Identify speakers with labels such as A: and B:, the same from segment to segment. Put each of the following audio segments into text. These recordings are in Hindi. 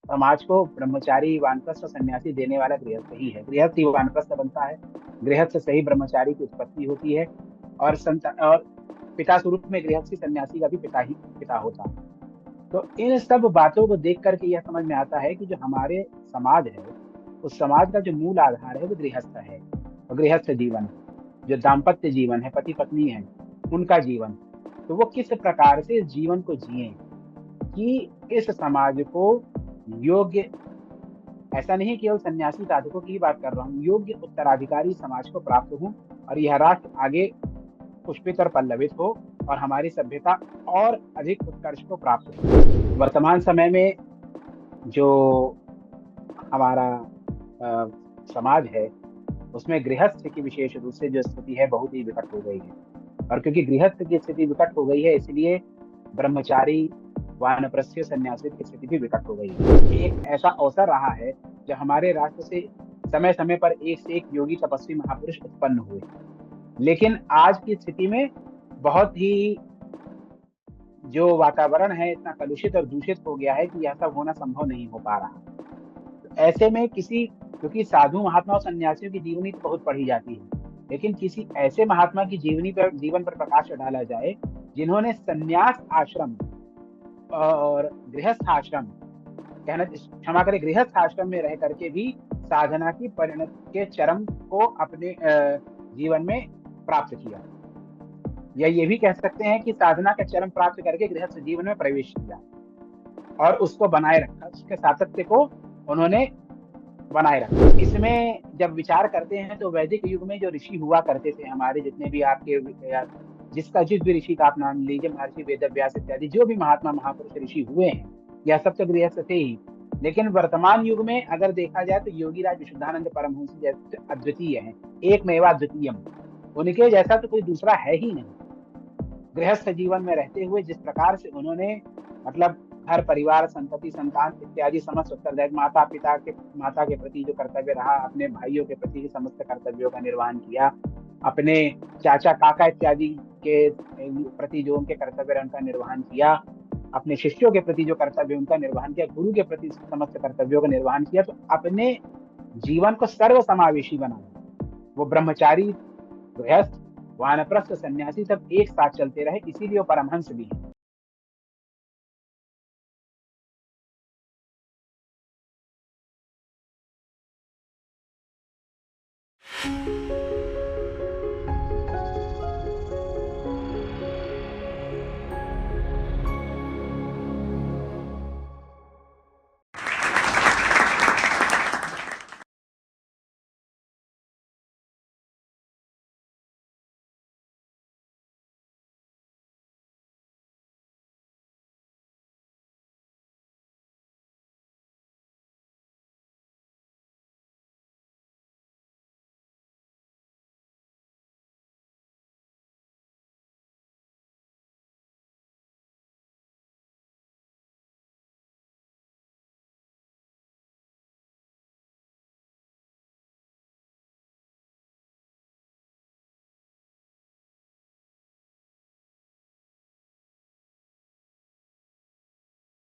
A: समाज को ब्रह्मचारी वानप्रस्थ सन्यासी देने वाला गृहस्थ ही है। गृहस्थ ही वानप्रस्थ बनता है, गृहस्थ से ही ब्रह्मचारी की उत्पत्ति होती है। और और पिता स्वरूप में गृहस्थ ही सन्यासी का भी पिता होता है। तो इन सब बातों को देख करके यह समझ में आता है कि जो हमारे समाज है, उस समाज का जो मूल आधार है वो गृहस्थ है, और गृहस्थ जीवन है। जो दाम्पत्य जीवन है, पति पत्नी है, उनका जीवन, तो वो किस प्रकार से इस जीवन को जिए कि इस समाज को योग्य, ऐसा नहीं केवल सन्यासी साधकों की ही बात कर रहा हूँ, योग्य उत्तराधिकारी समाज को प्राप्त हो, और यह राष्ट्र आगे पुष्पित और पल्लवित हो, और हमारी सभ्यता और अधिक उत्कर्ष को प्राप्त हो। वर्तमान समय में जो हमारा अ, समाज है, उसमें गृहस्थ की विशेष रूप से जो स्थिति है बहुत ही विकट हो गई है। और क्योंकि गृहस्थ की स्थिति विकट हो गई है, इसलिए ब्रह्मचारी वानप्रस्थीय सन्यासी की स्थिति भी विकट हो गई है। एक ऐसा अवसर रहा है जब हमारे राष्ट्र से समय समय पर एक से एक योगी तपस्वी महापुरुष उत्पन्न हुए, लेकिन आज की स्थिति में बहुत ही जो वातावरण है इतना कलुषित और दूषित हो गया है कि यह सब होना संभव नहीं हो पा रहा। तो ऐसे में किसी, क्योंकि साधु महात्मा और सन्यासियों की जीवनी तो बहुत पढ़ी जाती है, लेकिन किसी ऐसे महात्मा की जीवनी पर, जीवन पर प्रकाश डाला जाए जिन्होंने सन्यास आश्रम और गृहस्थ आश्रम, कहना क्षमा करें, गृहस्थ आश्रम में रह करके भी साधना की परिणत के चरम को अपने जीवन में प्राप्त किया, या ये भी कह सकते हैं कि साधना का चरम प्राप्त करके गृहस्थ जीवन में प्रवेश किया और उसको बनाए रखा, उसके सातत्य को उन्होंने बनाए रखा। इसमें जब विचार करते हैं तो वैदिक युग में जो ऋषि हुआ करते थे, हमारे जितने भी आपके जिस भी ऋषि का आप नाम लीजिए, महर्षि वेदव्यास इत्यादि जो भी महात्मा महापुरुष ऋषि हुए हैं, यह सब तो गृहस्थ थे ही। लेकिन वर्तमान युग में अगर देखा जाए तो योगीराज विशुद्धानंद परमहंस जैसे अद्वितीय हैं, एक मेवा द्वितीयम, उनके जैसा तो कोई दूसरा है ही नहीं। गृहस्थ जीवन में रहते हुए जिस प्रकार से उन्होंने, मतलब घर परिवार संतति संतान इत्यादि समस्त उत्तरदायित्व, माता के प्रति जो कर्तव्य रहा, अपने भाइयों के प्रति समस्त कर्तव्यों का निर्वहन किया, अपने चाचा काका इत्यादि के प्रति जो उनके कर्तव्य रहे उनका निर्वहन किया, अपने शिष्यों के प्रति जो कर्तव्य उनका निर्वहन किया, गुरु के प्रति समस्त कर्तव्यों का निर्वहन किया, तो अपने जीवन को सर्व समावेशी बनाया। वो ब्रह्मचारी, गृहस्थ, वानप्रस्थ, सन्यासी सब एक साथ चलते रहे, इसीलिए वो परमहंस भी है।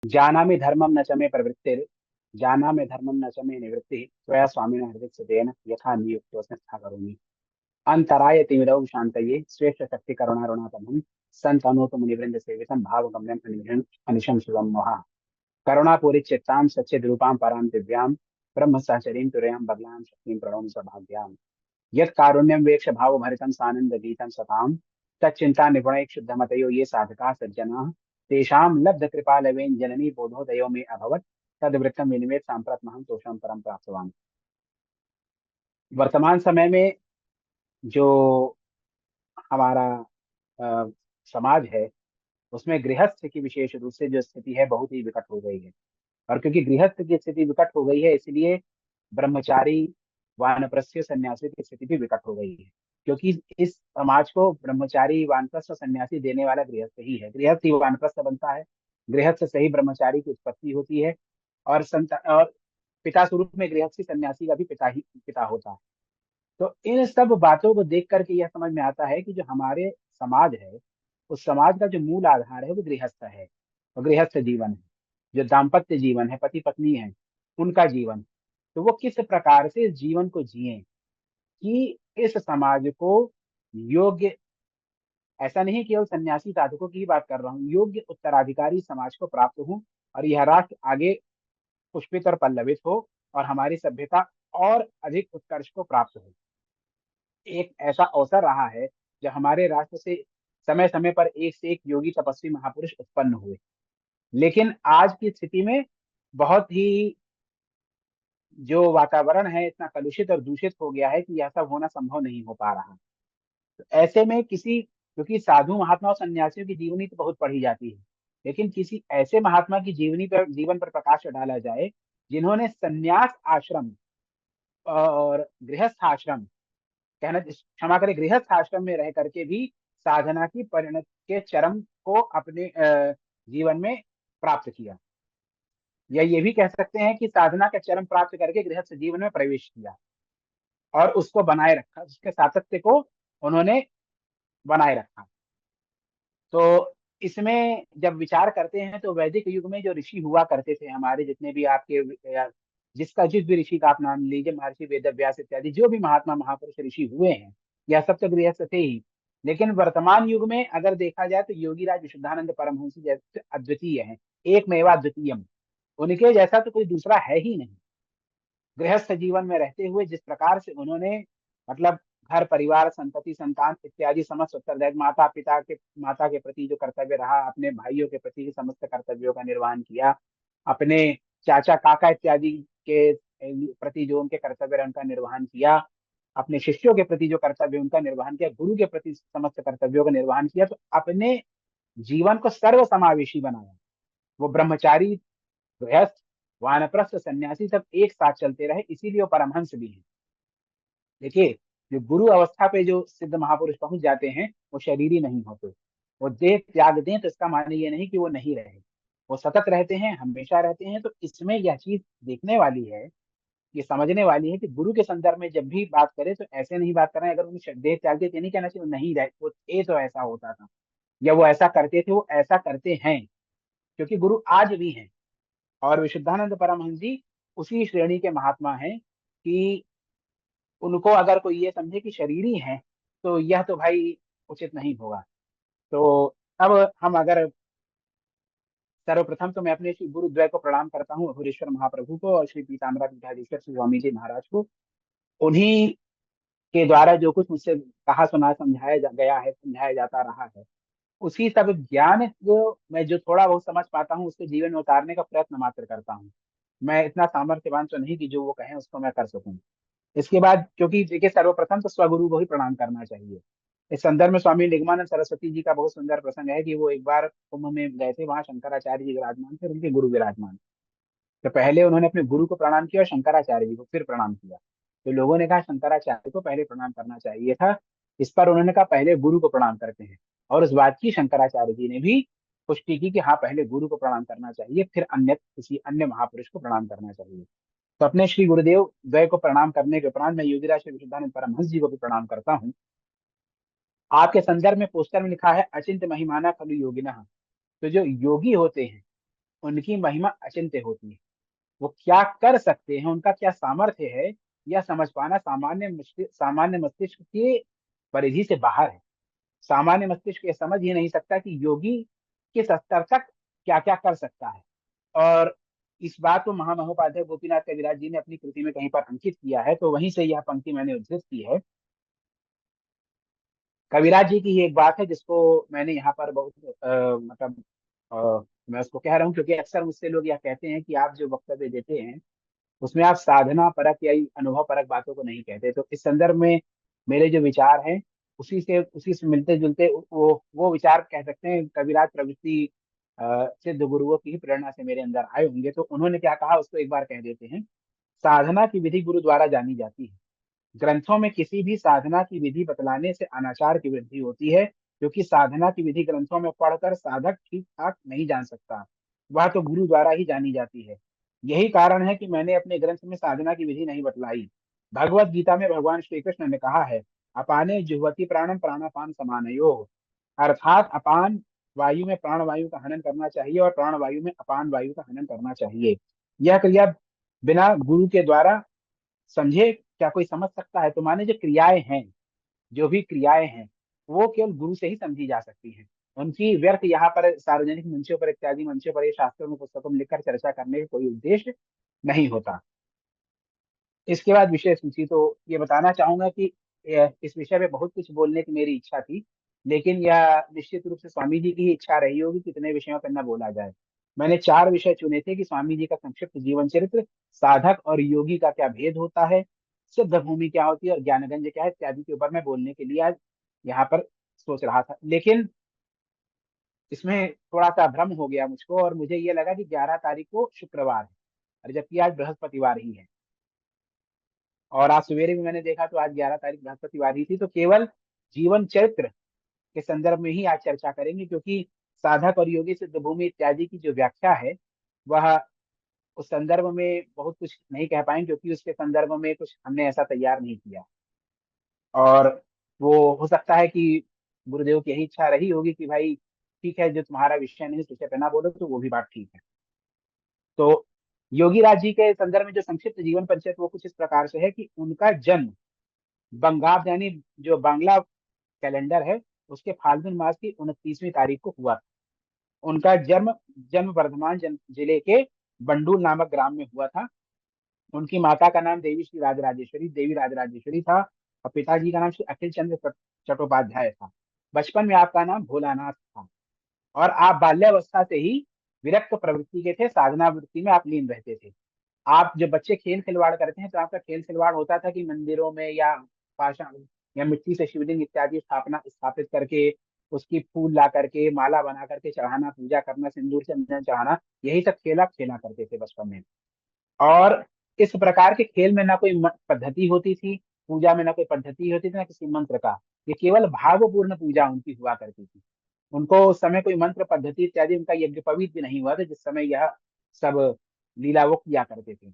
A: जानामि धर्मम न च मे प्रवृत्तिर्, जानामि धर्मम न च मे निवृत्तिः, त्वया स्वामिनः हृदिस्थितेन यथा नियुक्तोऽस्मि तथा करोमि। अंतराय तिमिरौ शान्तये श्रेष्ठ शक्ति करुणारुणातमं संतनोतु मुनिवृंद सेवितं भावगम्यं अनिशं शिवं वहा। करुणापूरी चित्तां सच्चिद्रूपां परां दिव्यां ब्रह्म सहचरीं तुरयां बगलां शक्तिं प्रणौमि सौभाग्यां। यत् कारुण्यं वेक्ष भाव भरितं सानंद गीतं सतां, तच्चिंता निपुणैः शुद्धमतयो ये साधका सज्जनाः, तेषां लब्ध कृपा लवेन जननी बोधोदयो में अभवत्, तद्वृत्तम विनिमेत सांप्रत महं तोषम परम प्राप्तवान। वर्तमान समय में जो हमारा अ, समाज है, उसमें गृहस्थ की विशेष रूप से जो स्थिति है बहुत ही विकट हो गई है। और क्योंकि गृहस्थ की स्थिति विकट हो गई है, इसलिए ब्रह्मचारी वानप्रस्थीय सन्यासी की स्थिति भी विकट हो गई है। क्योंकि इस समाज को ब्रह्मचारी वानप्रस्थ सन्यासी देने वाला गृहस्थ ही है। गृहस्थ ही वानप्रस्थ बनता है, गृहस्थ से ही ब्रह्मचारी की उत्पत्ति होती है, और और पिता स्वरूप में गृहस्थी सन्यासी का भी पिता होता है। तो इन सब बातों को देख करके यह समझ में आता है कि जो हमारे समाज है, उस समाज का जो मूल आधार है वो गृहस्थ है, और गृहस्थ जीवन है। जो दाम्पत्य जीवन है, पति पत्नी है, उनका जीवन, तो वो किस प्रकार से इस जीवन को जिए कि इस समाज को योग्य, ऐसा नहीं केवल सन्यासी साधकों की ही बात कर रहा हूँ, योग्य उत्तराधिकारी समाज को प्राप्त हो, और यह राष्ट्र आगे पुष्पित और पल्लवित हो, और हमारी सभ्यता और अधिक उत्कर्ष को प्राप्त हो। एक ऐसा अवसर रहा है जब हमारे राष्ट्र से समय समय पर एक से एक योगी तपस्वी महापुरुष उत्पन्न हुए, लेकिन आज की स्थिति में बहुत ही जो वातावरण है इतना कलुषित और दूषित हो गया है कि यह सब होना संभव नहीं हो पा रहा। तो ऐसे में किसी, क्योंकि साधु महात्मा और सन्यासियों की जीवनी तो बहुत पढ़ी जाती है, लेकिन किसी ऐसे महात्मा की जीवनी पर, जीवन पर प्रकाश डाला जाए जिन्होंने सन्यास आश्रम और गृहस्थ आश्रम, कहना क्षमा करें, गृहस्थ आश्रम में रह करके भी साधना की परिणत के चरम को अपने जीवन में प्राप्त किया, या ये भी कह सकते हैं कि साधना का चरम प्राप्त करके गृहस्थ जीवन में प्रवेश किया और उसको बनाए रखा, उसके सातत्य को उन्होंने बनाए रखा। तो इसमें जब विचार करते हैं तो वैदिक युग में जो ऋषि हुआ करते थे, हमारे जितने भी आपके जिसका जिस भी ऋषि का आप नाम लीजिए, महर्षि वेद व्यास इत्यादि जो भी महात्मा महापुरुष ऋषि हुए हैं, यह सब तो गृहस्थ थे ही। लेकिन वर्तमान युग में अगर देखा जाए तो योगीराज विशुद्धानंद परमहंस जैसे अद्वितीय हैं, एक मेवा द्वितीयम, उनके जैसा तो कोई दूसरा है ही नहीं। गृहस्थ जीवन में रहते हुए जिस प्रकार से उन्होंने, मतलब घर परिवार संतति संतान इत्यादि समस्त उत्तरदायित्व, माता के प्रति जो कर्तव्य रहा, अपने भाइयों के प्रति समस्त कर्तव्यों का निर्वहन किया, अपने चाचा काका इत्यादि के प्रति जो उनके कर्तव्य रहे उनका निर्वहन किया, अपने शिष्यों के प्रति जो कर्तव्य उनका निर्वहन किया, गुरु के प्रति समस्त कर्तव्यों का निर्वहन किया, तो अपने जीवन को सर्व समावेशी बनाया। वो ब्रह्मचारी, गृहस्थ, वानप्रस्थ, सन्यासी सब एक साथ चलते रहे, इसीलिए वो परमहंस भी है। देखिए, जो गुरु अवस्था पे जो सिद्ध महापुरुष पहुंच जाते हैं वो शरीरी नहीं होते, वो देह त्याग दें तो इसका माने ये नहीं कि वो नहीं रहे, वो सतत रहते हैं, हमेशा रहते हैं। तो इसमें यह चीज देखने वाली है, ये समझने वाली है कि गुरु के संदर्भ में जब भी बात करें तो ऐसे नहीं बात कर रहे हैं, अगर उन्हें देह त्याग दे तो ये नहीं कहना चाहिए वो नहीं रहे, वो ये तो ऐसा होता था या वो ऐसा करते थे, वो ऐसा करते हैं, क्योंकि गुरु आज भी हैं। और विशुद्धानंद परमहंस जी उसी श्रेणी के महात्मा हैं कि उनको अगर कोई ये समझे कि शरीरी है तो यह तो भाई उचित नहीं होगा। तो अब हम अगर, सर्वप्रथम तो मैं अपने श्री गुरुद्वय को प्रणाम करता हूँ, अघोरेश्वर महाप्रभु को और श्री पीताम्बरा पीठाधीश्वर श्री स्वामी जी महाराज को। उन्हीं के द्वारा जो कुछ मुझसे कहा सुना गया है, समझाया जाता रहा है, उसी सब ज्ञान को मैं जो थोड़ा बहुत समझ पाता हूँ उसको जीवन में उतारने का प्रयत्न मात्र करता हूँ। मैं इतना सामर्थ्यवान तो नहीं कि जो वो कहें उसको मैं कर सकूं। इसके बाद, क्योंकि देखिए सर्वप्रथम तो स्वगुरु को ही प्रणाम करना चाहिए। इस संदर्भ में स्वामी निगमानंद सरस्वती जी का बहुत सुंदर प्रसंग है कि वो एक बार कुंभ में गए थे, वहां शंकराचार्य जी विराजमान थे, उनके गुरु विराजमान। तो पहले उन्होंने अपने गुरु को प्रणाम किया और शंकराचार्य जी को फिर प्रणाम किया। तो लोगों ने कहा शंकराचार्य को पहले प्रणाम करना चाहिए था। इस पर उन्होंने कहा पहले गुरु को प्रणाम करते हैं, और उस बात की शंकराचार्य जी ने भी पुष्टि की कि हाँ पहले गुरु को प्रणाम करना चाहिए, फिर अन्य किसी अन्य महापुरुष को प्रणाम करना चाहिए। तो अपने श्री गुरुदेव द्वय को प्रणाम करने के उपरांत मैं योगीराज श्री विशुद्धानंद परमहंस जी को भी प्रणाम करता हूँ। आपके संदर्भ में पोस्टर में लिखा है अचिंत्य महिमाना खलु योगिनः। तो जो योगी होते हैं उनकी महिमा अचिंत्य होती है, वो क्या कर सकते हैं, उनका क्या सामर्थ्य है, यह समझ पाना सामान्य मस्तिष्क के परिधि से बाहर है। सामान्य मस्तिष्क ये समझ ही नहीं सकता कि योगी किस स्तर तक क्या क्या कर सकता है। और इस बात को महामहोपाध्याय गोपीनाथ कविराज जी ने अपनी कृति में कहीं पर अंकित किया है, तो वहीं से यह पंक्ति मैंने उद्धृत की है। कविराज जी की ही एक बात है जिसको मैंने यहाँ पर बहुत मतलब मैं उसको कह रहा हूँ क्योंकि अक्सर मुझसे लोग यह कहते हैं कि आप जो वक्तव्य देते हैं उसमें आप साधना परक या अनुभव परक बातों को नहीं कहते। तो इस संदर्भ में मेरे जो विचार हैं उसी से मिलते जुलते वो विचार कह सकते हैं, कविराज प्रवृत्ति सिद्ध गुरुओं की ही प्रेरणा से मेरे अंदर आए होंगे। तो उन्होंने क्या कहा उसको एक बार कह देते हैं। साधना की विधि गुरु द्वारा जानी जाती है। ग्रंथों में किसी भी साधना की विधि बतलाने से अनाचार की वृद्धि होती है, क्योंकि साधना की विधि ग्रंथों में पढ़कर साधक ठीक ठाक नहीं जान सकता, वह तो गुरु द्वारा ही जानी जाती है। यही कारण है कि मैंने अपने ग्रंथ में साधना की विधि नहीं बतलाई। भगवत गीता में भगवान श्री कृष्ण ने कहा है, अपाने जुह्वति प्राणम प्राणापान समानयो, अर्थात अपान वायु में प्राण वायु का हनन करना चाहिए और प्राण वायु में अपान वायु का हनन करना चाहिए। यह क्रिया बिना गुरु के द्वारा समझे क्या कोई समझ सकता है? तो माने जो क्रियाएं हैं, जो भी क्रियाएं हैं, वो केवल गुरु से ही समझी जा सकती हैं। उनकी व्यर्थ यहाँ पर सार्वजनिक मंचों पर, इत्यादि मंचों पर, ये शास्त्रों में, पुस्तकों में लिखकर चर्चा करने का कोई उद्देश्य नहीं होता। इसके बाद विषय सूची, तो ये बताना चाहूंगा कि इस विषय पे बहुत कुछ बोलने की मेरी इच्छा थी, लेकिन यह निश्चित रूप से स्वामी जी की ही इच्छा रही होगी कितने विषयों पर न बोला जाए। मैंने 4 विषय चुने थे कि स्वामी जी का संक्षिप्त जीवन चरित्र, साधक और योगी का क्या भेद होता है, सिद्ध भूमि क्या होती है और ज्ञानगंज क्या है, इत्यादि के ऊपर मैं बोलने के लिए आज यहाँ पर सोच रहा था। लेकिन इसमें थोड़ा सा भ्रम हो गया मुझको, और मुझे ये लगा कि 11 तारीख को शुक्रवार है, और जबकि आज बृहस्पतिवार ही है। और आज सवेरे भी मैंने देखा तो आज 11 तारीख बृहस्पतिवार ही थी। तो केवल जीवन चरित्र के संदर्भ में ही आज चर्चा करेंगे, क्योंकि साधक और योगी सिद्ध भूमि इत्यादि की जो व्याख्या है, वह उस संदर्भ में बहुत कुछ नहीं कह पाएंगे, क्योंकि उसके संदर्भ में कुछ हमने ऐसा तैयार नहीं किया। और वो हो सकता है कि गुरुदेव की यही इच्छा रही होगी कि भाई ठीक है, जो तुम्हारा विषय नहीं उस विषय पे ना बोलो, तो वो भी बात ठीक है। तो योगी राज जी के संदर्भ में जो संक्षिप्त जीवन परिचय, वो कुछ इस प्रकार से है कि उनका जन्म बंगाल, यानी जो बांग्ला कैलेंडर है, उसके फाल्गुन मास की 29वीं तारीख को हुआ था। उनका जन्म जन्म वर्धमान जिले के बंडूल नामक ग्राम में हुआ था। उनकी माता का नाम देवी राजराजेश्वरी था, और पिताजी का नाम श्री अखिल चंद्र चट्टोपाध्याय था। बचपन में आपका नाम भोलानाथ था, और आप बाल्यावस्था से ही विरक्त प्रवृत्ति के थे, साधना वृत्ति में आप लीन रहते थे। आप जब बच्चे खेल खिलवाड़ करते हैं, तो आपका खेल खिलवाड़ होता था कि मंदिरों में या पाषाण या मिट्टी से शिवलिंग इत्यादि स्थापना स्थापित करके, उसकी फूल ला करके, माला बना करके चढ़ाना, पूजा करना, सिंदूर चंदन चढ़ाना, यही सब खेला खेला करते थे बचपन में। और इस प्रकार के खेल में ना कोई पद्धति होती थी, पूजा में ना कोई पद्धति होती थी, ना किसी मंत्र का। ये केवल भावपूर्ण पूजा उनकी हुआ करती थी। उनको उस समय कोई मंत्र पद्धति इत्यादि, उनका यज्ञ पवित्र भी नहीं हुआ था जिस समय यह सब लीला वो किया करते थे।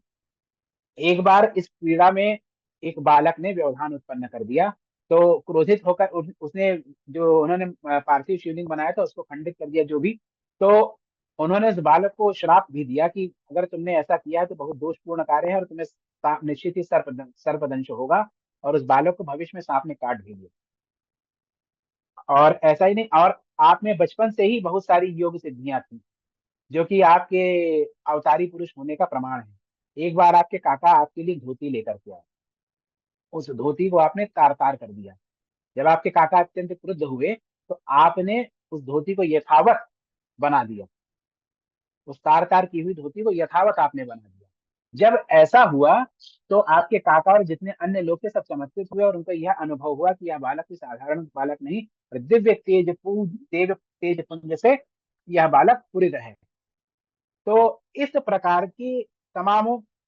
A: एक बार इस क्रीड़ा में एक बालक ने व्यवधान उत्पन्न कर दिया, तो क्रोधित होकर उसने, जो उन्होंने पार्थिव शिवलिंग बनाया था, उसको खंडित कर दिया जो भी। तो उन्होंने उस बालक को श्राप भी दिया कि अगर तुमने ऐसा किया है तो बहुत दोषपूर्ण कार्य है, और तुम्हें निश्चित ही सर्पदंश होगा। और उस बालक को भविष्य में सांप ने काट भी दिया। और ऐसा ही नहीं, और आप में बचपन से ही बहुत सारी योग सिद्धियां थी, जो कि आपके अवतारी पुरुष होने का प्रमाण है। एक बार आपके काका आपके लिए धोती लेकर के आए, उस धोती को आपने तार तार कर दिया। जब आपके काका अत्यंत क्रुद्ध हुए, तो आपने उस धोती को यथावत बना दिया, उस तार तार की हुई धोती को यथावत आपने बना दिया। जब ऐसा हुआ, तो आपके काका और जितने अन्य लोग थे सब चमत्कृत हुए, और उनको यह अनुभव हुआ कि यह बालक कोई साधारण बालक नहीं, और दिव्य तेज पुंज से यह बालक पूरित है। तो इस प्रकार की तमाम,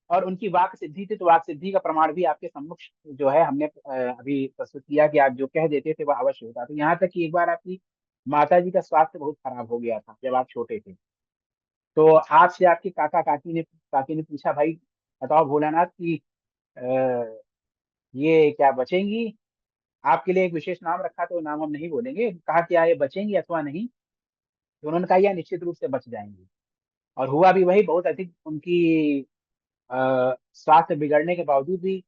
A: और उनकी वाक सिद्धि थी, तो वाक सिद्धि का प्रमाण भी आपके सम्मुख जो है हमने अभी प्रस्तुत किया, कि आप जो कह देते थे वह अवश्य होता। तो यहाँ तक कि एक बार आपकी माता जी का स्वास्थ्य बहुत खराब हो गया था जब आप छोटे थे। तो आपसे आपके काकी ने पूछा, भाई बताओ भोलानाथ की अ, ये क्या बचेंगी? आपके लिए एक विशेष नाम रखा, तो नाम हम नहीं बोलेंगे, कहा क्या ये बचेंगी अथवा नहीं? तो उन्होंने कहा यह निश्चित रूप से बच जाएंगी। और हुआ भी वही। बहुत अधिक उनकी स्वास्थ्य बिगड़ने के बावजूद भी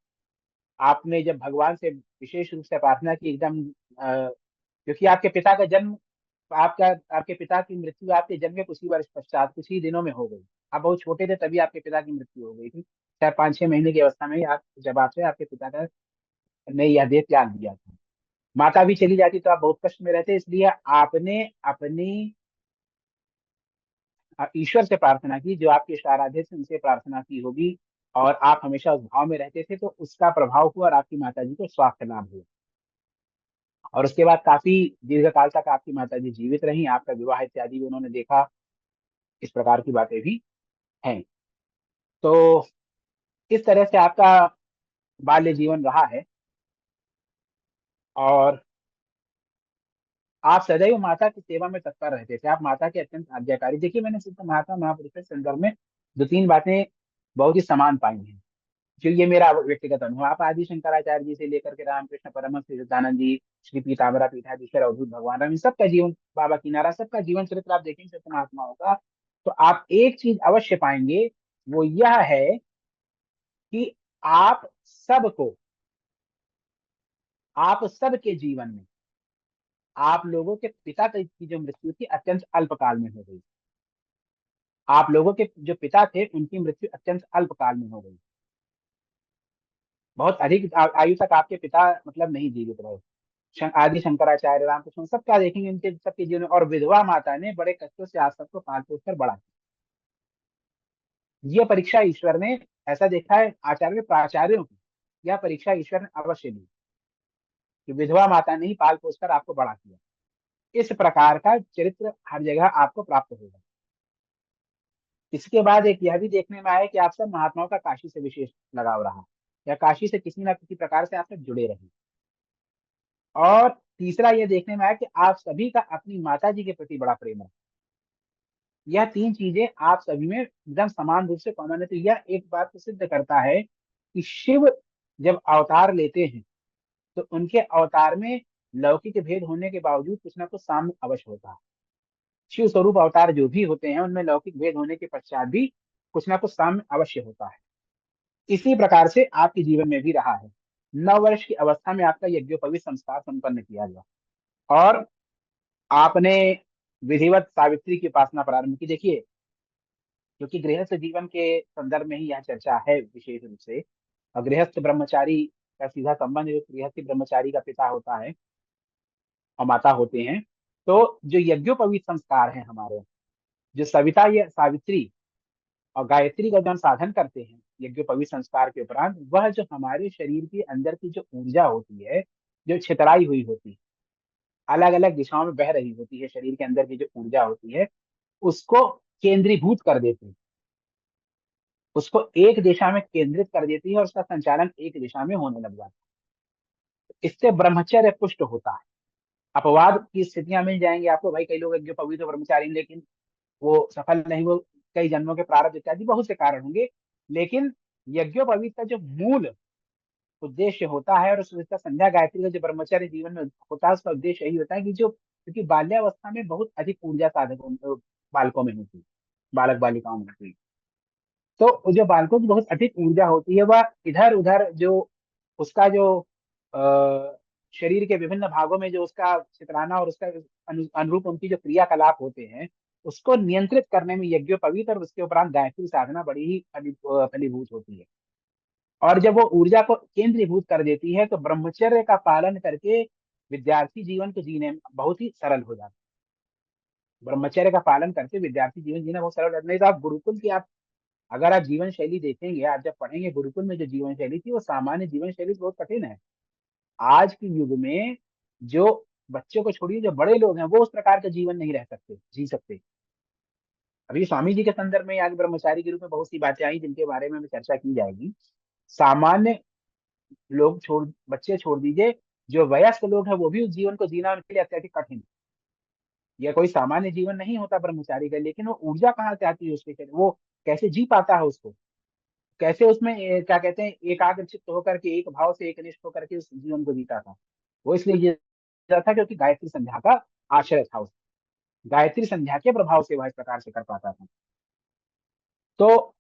A: आपने जब भगवान से विशेष रूप से प्रार्थना की, एकदम क्योंकि आपके पिता का जन्म, आपका आपके पिता की मृत्यु आपके जन्म के कुछ ही वर्ष पश्चात, कुछ ही दिनों में हो गई। आप बहुत छोटे थे तभी आपके पिता की मृत्यु हो गई थी, शायद 5-6 महीने की अवस्था में ही आप, जब आपसे आपके पिता का ने यह देह त्याग दिया था। माता भी चली जाती तो आप बहुत कष्ट में रहते, इसलिए आपने अपनी ईश्वर से प्रार्थना की, जो आपके इष्ट आराध्य से, उनसे प्रार्थना की होगी। और आप हमेशा उस भाव में रहते थे, तो उसका प्रभाव हुआ और आपकी माता जी को स्वास्थ्य लाभ हुआ। और उसके बाद काफी दीर्घ काल तक आपकी माता जी जीवित रही, आपका विवाह इत्यादि भी उन्होंने देखा। इस प्रकार की बातें भी हैं। तो इस तरह से आपका बाल्य जीवन रहा है, और आप सदैव माता की सेवा में तत्पर रहते थे। आप माता के अत्यंत आज्ञाकारी। देखिए, मैंने सिद्ध महात्मा महापुरुषों के संदर्भ में 2-3 बातें बहुत ही समान पाई हैं। जो ये मेरा व्यक्तिगत अनुभव, आप आदि शंकराचार्य जी से लेकर के रामकृष्ण परमहंस सिद्धानंद जी, श्री पीताम्बरा पीठाधीश्वर अवधूत भगवान राम, इन सबका जीवन, बाबा कीनारा, सबका जीवन चरित्र आप देखेंगे संत महात्माओं का, तो आप एक चीज अवश्य पाएंगे, वो यह है कि आप सबको, आप सबके जीवन में, आप लोगों के पिता की जो मृत्यु थी अत्यंत अल्पकाल में हो गई। आप लोगों के जो पिता थे उनकी मृत्यु अत्यंत अल्पकाल में हो गई। बहुत अधिक आयु तक आपके पिता मतलब नहीं जीवित रहे। आदि शंकराचार्य, रामकृष्ण, सबका देखेंगे इनके सबके जीवन में। और विधवा माता ने बड़े कष्टों से आज सबको पाल पोस कर बड़ा किया। ये परीक्षा ईश्वर ने, ऐसा देखा है आचार्य प्राचार्यों की, यह परीक्षा ईश्वर ने अवश्य ली कि विधवा माता ने ही पाल पोस कर आपको बड़ा किया। इस प्रकार का चरित्र हर जगह आपको प्राप्त होगा। इसके बाद एक यह भी देखने में आया कि आप सब महात्माओं का काशी से विशेष लगाव रहा, या काशी से किसी न किसी प्रकार से आप सब जुड़े रहे। और तीसरा ये देखने में आया कि आप सभी का अपनी माता जी के प्रति बड़ा प्रेम है। यह तीन चीजें आप सभी में एकदम समान रूप से कॉमन है। तो यह एक बात को सिद्ध करता है कि शिव जब अवतार लेते हैं तो उनके अवतार में लौकिक भेद होने के बावजूद कुछ ना कुछ साम्य अवश्य होता है। शिव स्वरूप अवतार जो भी होते हैं उनमें लौकिक भेद होने के पश्चात भी कुछ ना कुछ साम्य अवश्य होता है। इसी प्रकार से आपके जीवन में भी रहा है। 9 वर्ष की अवस्था में आपका यज्ञोपवीत संस्कार संपन्न किया गया और आपने विधिवत सावित्री की उपासना प्रारंभ की। देखिए, क्योंकि गृहस्थ जीवन के संदर्भ में ही यह चर्चा है विशेष रूप से, और गृहस्थ ब्रह्मचारी का सीधा संबंध जो गृहस्थ ब्रह्मचारी का पिता होता है और माता होते हैं। तो जो यज्ञोपवीत संस्कार है हमारे, जो सविता या सावित्री और गायत्री का जो हम साधन करते हैं यज्ञोपवीत संस्कार के उपरांत, वह जो हमारे शरीर के अंदर की जो ऊर्जा होती है, जो छितराई हुई होती है, अलग अलग दिशाओं में बह रही होती है, शरीर के अंदर की जो ऊर्जा होती है उसको केंद्रीभूत कर देती है, उसको एक दिशा में केंद्रित कर देती है और उसका संचालन एक दिशा में होने लग जाता है। इससे ब्रह्मचर्य पुष्ट होता है। अपवाद की स्थितियां मिल जाएंगी आपको, भाई कई लोग जो पवित्र ब्रह्मचारी हैं, लेकिन वो सफल नहीं, वो कई जन्मों के प्रारब्ध इत्यादि बहुत से कारण होंगे। लेकिन यज्ञोपवीत का जो मूल उद्देश्य होता है, और उसका संध्या गायत्री का जो ब्रह्मचर्य जीवन में होता है, उसका उद्देश्य यही होता है कि जो, क्योंकि बाल्यावस्था में बहुत अधिक ऊर्जा साधकों बालकों में होती है, बालक बालिकाओं में होती है। तो जो बालकों की बहुत अधिक ऊर्जा होती है, वह इधर उधर जो उसका जो शरीर के विभिन्न भागों में जो उसका चित्राना और उसका अनुरूप उनकी जो क्रियाकलाप होते हैं, उसको नियंत्रित करने में यज्ञोपवीत और उसके उपरांत गायत्री साधना बड़ी ही फलीभूत होती है। और जब वो ऊर्जा को केंद्रीभूत कर देती है तो ब्रह्मचर्य का पालन करके विद्यार्थी जीवन को जीने में बहुत ही सरल हो जाता है। ब्रह्मचर्य का पालन करके विद्यार्थी जीवन जीना बहुत सरल हो जाता है। नहीं तो आप गुरुकुल की, आप अगर आप जीवन शैली देखेंगे, आप जब पढ़ेंगे गुरुकुल में जो जीवन शैली थी वो सामान्य जीवन शैली से बहुत कठिन है। आज के युग में जो बच्चों को छोड़िए, जो बड़े लोग हैं वो उस प्रकार का जीवन नहीं रह सकते, जी सकते। अभी स्वामी जी के संदर्भ में आज ब्रह्मचारी के रूप में बहुत सी बातें आई जिनके बारे में हमें चर्चा की जाएगी। सामान्य लोग छोड़, बच्चे छोड़ दीजिए, जो वयस्क लोग हैं वो भी उस जीवन को जीना उनके लिए अत्यधिक कठिन है। यह कोई सामान्य जीवन नहीं होता ब्रह्मचारी का, लेकिन वो ऊर्जा कहाँ से आती है उसके लिए, वो कैसे जी पाता है उसको, कैसे उसमें क्या कहते हैं, एकाग्रचित्त होकर के, एक भाव से एकनिष्ठ होकर के उस जीवन को जीता था। वो इसलिए जीता था क्योंकि गायत्री संध्या का आश्रय था उसको, गायत्री संध्या के प्रभाव से वह इस प्रकार से कर पाता था। तो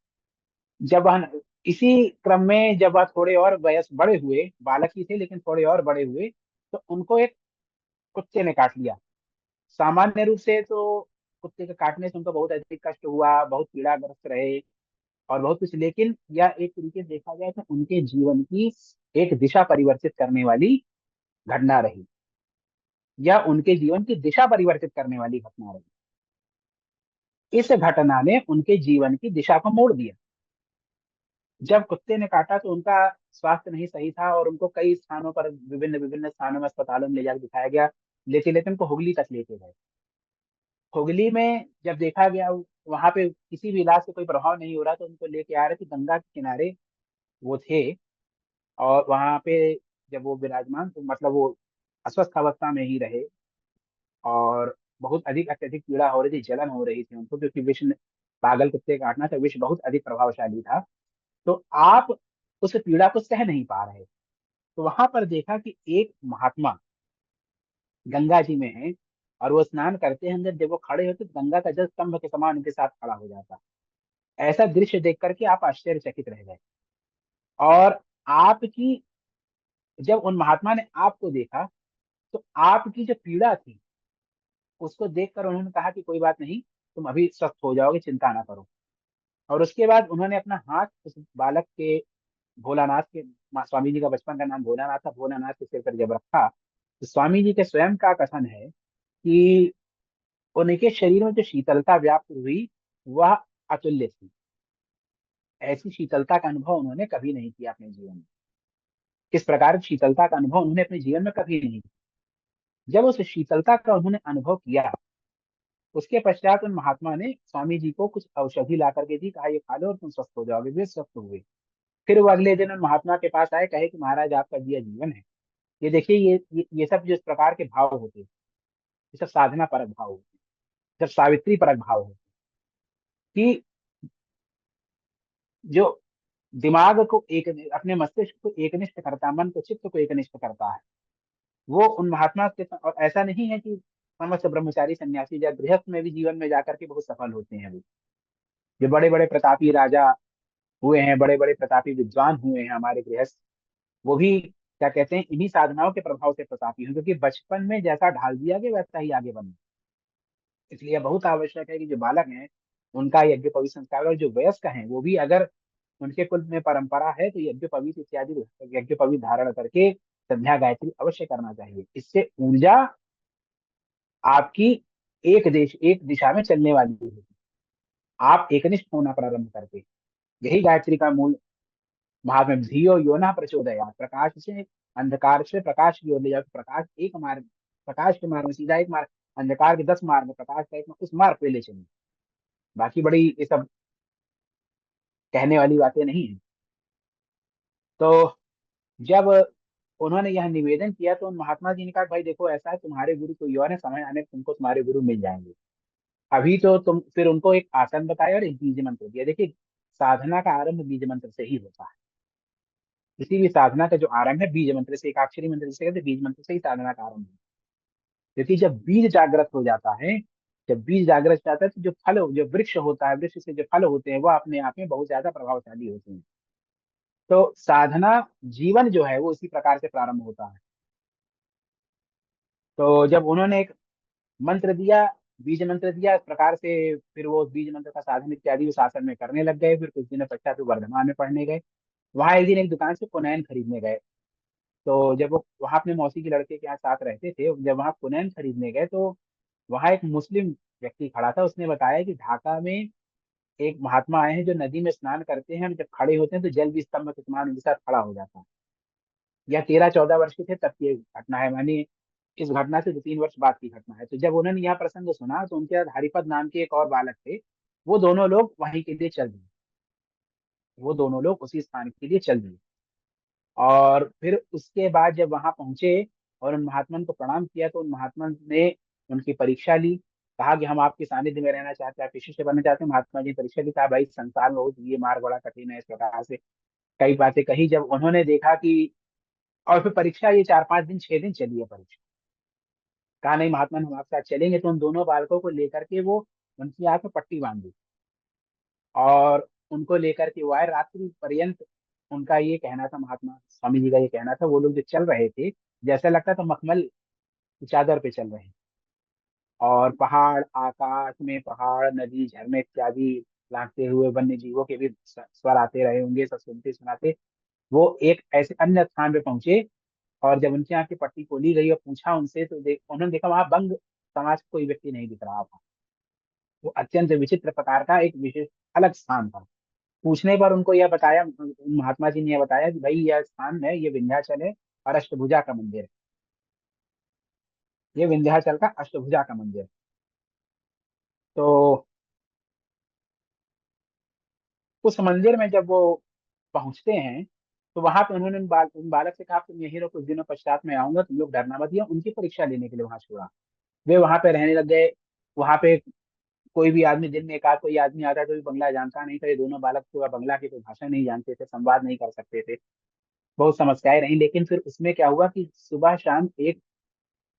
A: जब वह, इसी क्रम में जब वह थोड़े और वयस बड़े हुए, बालक ही थे लेकिन थोड़े और बड़े हुए, तो उनको एक कुत्ते ने काट लिया। सामान्य रूप से तो कुत्ते के काटने से उनको बहुत अधिक कष्ट हुआ, बहुत पीड़ाग्रस्त रहे और बहुत कुछ, लेकिन यह एक तरीके से देखा जाए तो उनके जीवन की एक दिशा परिवर्तित करने वाली घटना रही, या उनके जीवन की दिशा परिवर्तित करने वाली घटना रही। इस घटना ने उनके जीवन की दिशा को मोड़ दिया। जब कुत्ते ने काटा तो उनका स्वास्थ्य नहीं सही था और उनको कई स्थानों पर, विभिन्न विभिन्न स्थानों में, अस्पतालों में ले जाकर दिखाया गया। लेते लेते उनको हुगली तक लेके गए। हुगली में जब देखा गया वहां पे किसी भी इलाज से कोई प्रभाव नहीं हो रहा, तो उनको लेके आ रहे थे गंगा के किनारे वो थे। और वहां पे जब वो विराजमान, तो मतलब वो अस्वस्थ अवस्था में ही रहे और बहुत अधिक अत्यधिक पीड़ा हो रही थी, जलन हो रही थी उनको, क्योंकि विष पागल कुत्ते काटना था, विष बहुत अधिक प्रभावशाली था। तो आप उस पीड़ा को सह नहीं पा रहे। तो वहां पर देखा कि एक महात्मा गंगा जी में है, और वो स्नान करते हैं, अंदर जब वो खड़े होते तो गंगा का जल स्तंभ के समान उनके साथ खड़ा हो जाता। ऐसा दृश्य देख करके आप आश्चर्यचकित रह गए। और आपकी, जब उन महात्मा ने आपको देखा, तो आपकी जो पीड़ा थी उसको देखकर उन्होंने कहा कि कोई बात नहीं, तुम अभी स्वस्थ हो जाओगे, चिंता ना करो। और उसके बाद उन्होंने अपना हाथ उस बालक के, भोलानाथ के, स्वामी जी का बचपन का नाम भोलानाथ था, भोलानाथ के सिर पर जब रखा, तो स्वामी जी के स्वयं का कथन है कि उनके शरीर में जो शीतलता व्याप्त हुई वह अतुल्य थी। ऐसी शीतलता का अनुभव उन्होंने कभी नहीं किया अपने जीवन में। किस प्रकार की शीतलता का अनुभव उन्होंने अपने जीवन में कभी नहीं किया। जब उस शीतलता का उन्होंने अनुभव किया, उसके पश्चात उन महात्मा ने स्वामी जी को कुछ औषधि ला करके दी, कहा ये खा लो और तुम स्वस्थ हो जाओगे। वे स्वस्थ हुए। फिर वो अगले दिन उन महात्मा के पास आए, कहे कि महाराज आपका दिया जीवन है। ये देखिए, ये सब जिस प्रकार के भाव होते हैं, ये सब साधना परक भाव होते हैं, जब सावित्री परक भाव होते हैं कि जो दिमाग को एक, अपने मस्तिष्क को एकनिष्ठ करता, मन को, चित्त को एकनिष्ठ करता है, वो उन महात्मा के। और ऐसा नहीं है कि समस्त ब्रह्मचारी सन्यासी या गृहस्थ में भी जीवन में जाकर के बहुत सफल होते हैं। वो जो बड़े बड़े प्रतापी राजा हुए हैं, बड़े बड़े प्रतापी विद्वान हुए हैं हमारे गृहस्थ, वो भी क्या कहते हैं, इन्हीं साधनाओं के प्रभाव से प्रतापी हुए, क्योंकि बचपन में जैसा ढाल दिया गया वैसा ही आगे बने। इसलिए बहुत आवश्यक है कि जो बालक हैं उनका यज्ञोपवीत संस्कार, और जो वयस्क हैं वो भी, अगर उनके कुल में परंपरा है तो यज्ञोपवीत इत्यादि यज्ञोपवीत धारण करके संध्या गायत्री अवश्य करना चाहिए। इससे ऊर्जा आपकी एक दिशा में चलने वाली है। आप एकनिष्ठ होना प्रारंभ करके, यही गायत्री का मूल महात्म्य। धियो यो न प्रचोदयात्, प्रकाश से, अंधकार से प्रकाश की ओर ले जाओ। प्रकाश एक मार्ग, प्रकाश के मार्ग में सीधा एक मार्ग, अंधकार के 10 मार्ग, प्रकाश का एक मार्ग, उस मार्ग पे ले चलिए। बाकी बड़ी ये सब कहने वाली बातें नहीं है। तो जब उन्होंने यह निवेदन किया तो उन महात्मा जी ने कहा, भाई देखो ऐसा है, तुम्हारे गुरु कोई और है, समय आने पर तुमको तुम्हारे गुरु मिल जाएंगे। अभी तो तुम, फिर उनको एक आसन बताया और एक बीज मंत्र दिया। देखिए, साधना का आरंभ बीज मंत्र से ही होता है। किसी भी साधना का जो आरंभ है बीज मंत्र से, एक अक्षरी मंत्र जिसे कहते हैं, बीज मंत्र से ही साधना का आरंभ है। क्योंकि जब बीज जागृत हो जाता है, जब बीज जागृत हो जाता है तो जो फल, जो वृक्ष होता है, वृक्ष से जो फल होते हैं वो अपने आप में बहुत ज्यादा प्रभावशाली होते हैं। तो साधना जीवन जो है वो इसी प्रकार से प्रारंभ होता है। तो जब उन्होंने एक मंत्र दिया, बीज मंत्र दिया, इस प्रकार से फिर वो बीज मंत्र का साधन इत्यादि उस आसन में करने लग गए। फिर कुछ दिनों पश्चात वो वर्धमान में पढ़ने गए। वहां एक दिन एक दुकान से पुनैन खरीदने गए। तो जब वो वहां अपने मौसी के लड़के के यहाँ साथ रहते थे, जब वहां पुनैन खरीदने गए तो वहां एक मुस्लिम व्यक्ति खड़ा था। उसने बताया कि ढाका में एक महात्मा आए हैं जो नदी में स्नान करते हैं, और जब खड़े होते हैं तो जल भी स्तंभ के समान उनके साथ खड़ा हो जाता है। यह 13-14 वर्ष के थे तब की एक घटना है, मानी इस घटना से 2-3 वर्ष बाद की घटना है। तो जब उन्होंने यह प्रसंग सुना तो उनके साथ हरिपद नाम के एक और बालक थे, वो दोनों लोग वहीं के लिए चल दिए। वो दोनों लोग उसी स्थान के लिए चल दिए। और फिर उसके बाद जब वहां पहुंचे और उन महात्मा को प्रणाम किया, तो उन महात्मा ने उनकी परीक्षा ली। कहा कि हम आपके सानिध्य में रहना चाहते हैं, आप शिष्य बनना चाहते हैं। महात्मा जी ने परीक्षा ली। कहा भाई संसार में बहुत ये मार्ग बड़ा कठिन है, इस प्रकार से कई बातें कही। जब उन्होंने देखा कि, और फिर परीक्षा ये 4-5 दिन 6 दिन चली है परीक्षा। कहा नहीं महात्मा हम आपके साथ चलेंगे। तो उन दोनों बालकों को लेकर के वो उनकी आंख में पट्टी बांध दी, और उनको लेकर के वो आए रात्रि पर्यंत। उनका ये कहना था, महात्मा स्वामी जी का ये कहना था, वो लोग जो चल रहे थे जैसा लगता था मखमल की चादर पे चल रहे हैं। और पहाड़, आकाश में पहाड़, नदी, झरने इत्यादि लांघते हुए वन्य जीवों के भी स्वर आते रहे होंगे, सब सुनते सुनाते वो एक ऐसे अन्य स्थान पे पहुंचे। और जब उनकी आंख की पट्टी खोली गई और पूछा उनसे, तो उन्होंने देखा वहां बंग समाज का कोई व्यक्ति नहीं दिख रहा था। वो अत्यंत विचित्र प्रकार का एक विशेष अलग स्थान था। पूछने पर उनको यह बताया, महात्मा जी ने यह बताया कि भाई यह स्थान है, ये विंध्याचल है, और अष्टभुजा का मंदिर है। ये विंध्याचल का अष्टभुजा का मंदिर है। तो उस मंदिर में जब वो पहुंचते हैं, तो वहां पे उन्होंने उन बालक से कहा तुम यहीं रहो, कुछ दिनों पश्चात में आऊंगा, तुम लोग डरना मत। दिया उनकी परीक्षा लेने के लिए वहां छोड़ा। वे वहां पे रहने लग गए। वहां पे कोई भी आदमी दिन में एक आध कोई आदमी आता तो भी बंगला जानता नहीं था, ये दोनों बालक तो बंगला की कोई भाषा नहीं जानते थे, संवाद नहीं कर सकते थे। बहुत समस्याएं रही, लेकिन फिर उसमें क्या हुआ कि सुबह शाम एक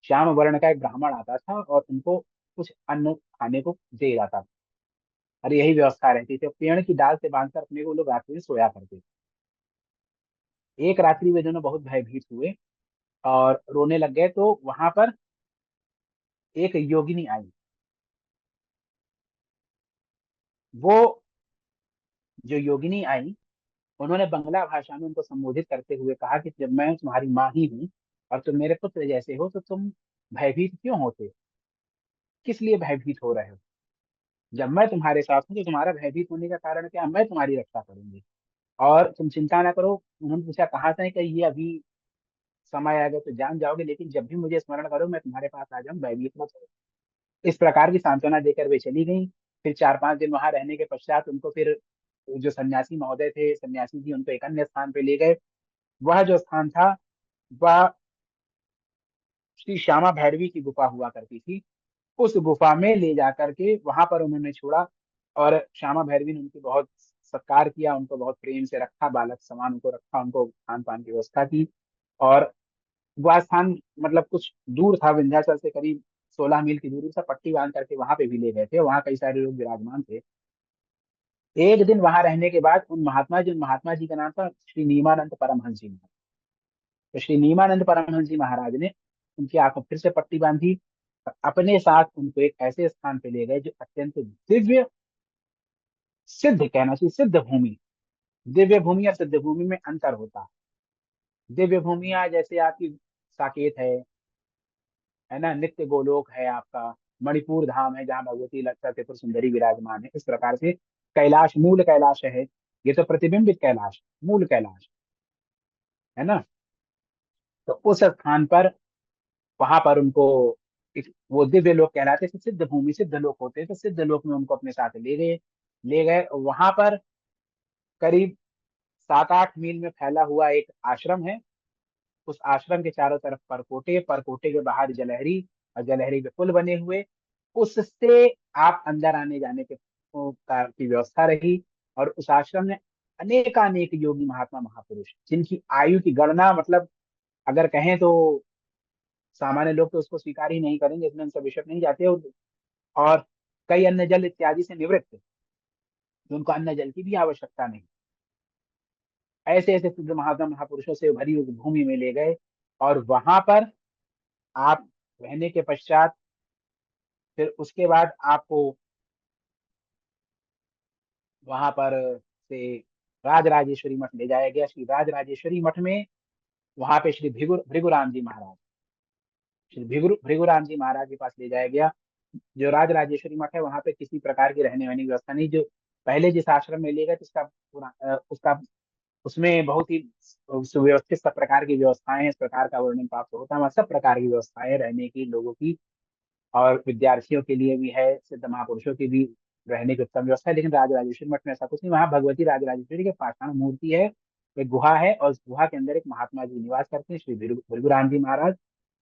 A: श्याम वर्ण का एक ब्राह्मण आता था और उनको कुछ अन्न खाने को दे जाता था। और यही व्यवस्था रहती थी, पेड़ की डाल से बांधकर अपने को लोग रात्रि में सोया करते थे। एक रात्रि वे दोनों बहुत भयभीत हुए और रोने लग गए, तो वहां पर एक योगिनी आई। वो जो योगिनी आई, उन्होंने बंगला भाषा में उनको संबोधित करते हुए कहा कि जब मैं तुम्हारी माँ ही हूँ और तुम मेरे पुत्र जैसे हो, तो तुम भयभीत क्यों होते, किस लिए भयभीत हो रहे हो? जब मैं तुम्हारे साथ हूँ तो तुम्हारा भयभीत होने का कारण क्या है? मैं तुम्हारी रक्षा करूंगी और तुम चिंता ना करो। उन्होंने पूछा कहाँ से, कि ये अभी समय आएगा तो जान जाओगे, लेकिन जब भी मुझे स्मरण करो मैं तुम्हारे पास आ जाऊँ, भयभीत मत हो। इस प्रकार की सांत्वना देकर वे चली गई। फिर 4-5 दिन वहां रहने के पश्चात उनको फिर जो सन्यासी महोदय थे, सन्यासी जी, उनको एक अन्य स्थान पे ले गए। वह जो स्थान था, वह श्री श्यामा भैरवी की गुफा हुआ करती थी। उस गुफा में ले जाकर के वहां पर उन्होंने छोड़ा। और श्यामा भैरवी ने उनकी बहुत सत्कार किया, उनको बहुत प्रेम से रखा, बालक समान उनको रखा, उनको खान पान की व्यवस्था की। और वह स्थान मतलब कुछ दूर था, विंध्याचल से करीब 16 मील की दूरी से पट्टी बांध करके वहां पे भी ले गए थे। वहां कई सारे लोग विराजमान थे। एक दिन वहां रहने के बाद उन महात्मा जी का नाम था श्री नीमानंद परमहंस जी महाराज। तो श्री नीमानंद परमहंस जी महाराज ने उनकी आंखों फिर से पट्टी बांधी और अपने साथ उनको एक ऐसे स्थान पे ले गए जो अत्यंत दिव्य, सिद्ध कहना चाहिए, सिद्ध भूमि। दिव्य भूमि और सिद्ध भूमि में अंतर होता है। दिव्य भूमिया जैसे आपकी साकेत है ना, नित्य गोलोक है आपका, मणिपुर धाम है जहाँ भगवती ललिता त्रिपुर सुंदरी विराजमान है। इस प्रकार से कैलाश, मूल कैलाश है। ये तो प्रतिबिंबित कैलाश, मूल कैलाश है ना। तो उस स्थान पर, वहां पर उनको वो दिव्य लोक कहलाते थे, सिद्ध भूमि, सिद्ध लोक होते हैं। तो सिद्ध लोक में उनको अपने साथ ले गए। ले गए वहां पर करीब 7-8 मील में फैला हुआ एक आश्रम है। उस आश्रम के चारों तरफ परकोटे, परकोटे के बाहर जलहरी, और जलहरी पे पुल बने हुए। उससे आप अंदर आने जाने के की व्यवस्था रही। और उस आश्रम में अनेकानेक योगी महात्मा महापुरुष, जिनकी आयु की गणना मतलब अगर कहें तो सामान्य लोग तो उसको स्वीकार ही नहीं करेंगे, इसमें उनसे विषय नहीं जाते। और कई अन्य जल इत्यादि से निवृत्त, जो उनको अन्य जल की भी आवश्यकता नहीं, ऐसे ऐसे सिद्ध महात्मा महापुरुषों से भरी उस भूमि में ले गए। और वहां पर आप रहने के पश्चात फिर उसके बाद आपको वहां पर से राजराजेश्वरी मठ ले जाया गया। श्री राजराजेश्वरी मठ में वहां पे श्री भृगुराम जी महाराज, श्री भृगुराम जी महाराज के पास ले जाया गया। जो राजराजेश्वरी मठ है वहां पे किसी प्रकार की रहने वाली व्यवस्था नहीं। जो पहले जिस आश्रम में ले गए थे, उसका उसमें बहुत ही सुव्यवस्थित सब प्रकार की व्यवस्थाएं, इस प्रकार का वर्णन प्राप्त होता है। वहाँ सब प्रकार की व्यवस्थाएं रहने की, लोगों की, और विद्यार्थियों के लिए भी है, सिद्ध महापुरुषों की भी रहने की उत्तम व्यवस्था है। लेकिन राजराजेश्वरी मठ में ऐसा कुछ नहीं। वहाँ भगवती राजराजेश्वरी के पाषाण मूर्ति है, एक गुहा है, और उस गुहा के अंदर एक महात्मा जी निवास करते हैं, श्री भृगुराम जी महाराज।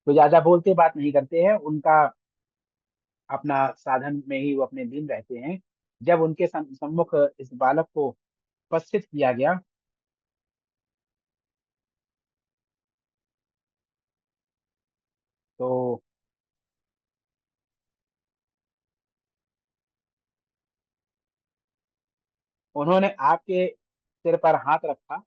A: तो ज्यादा बोलते बात नहीं करते हैं, उनका अपना साधन में ही वो अपने लीन रहते हैं। जब उनके सम्मुख इस बालक को उपस्थित किया गया, तो उन्होंने आपके सिर पर हाथ रखा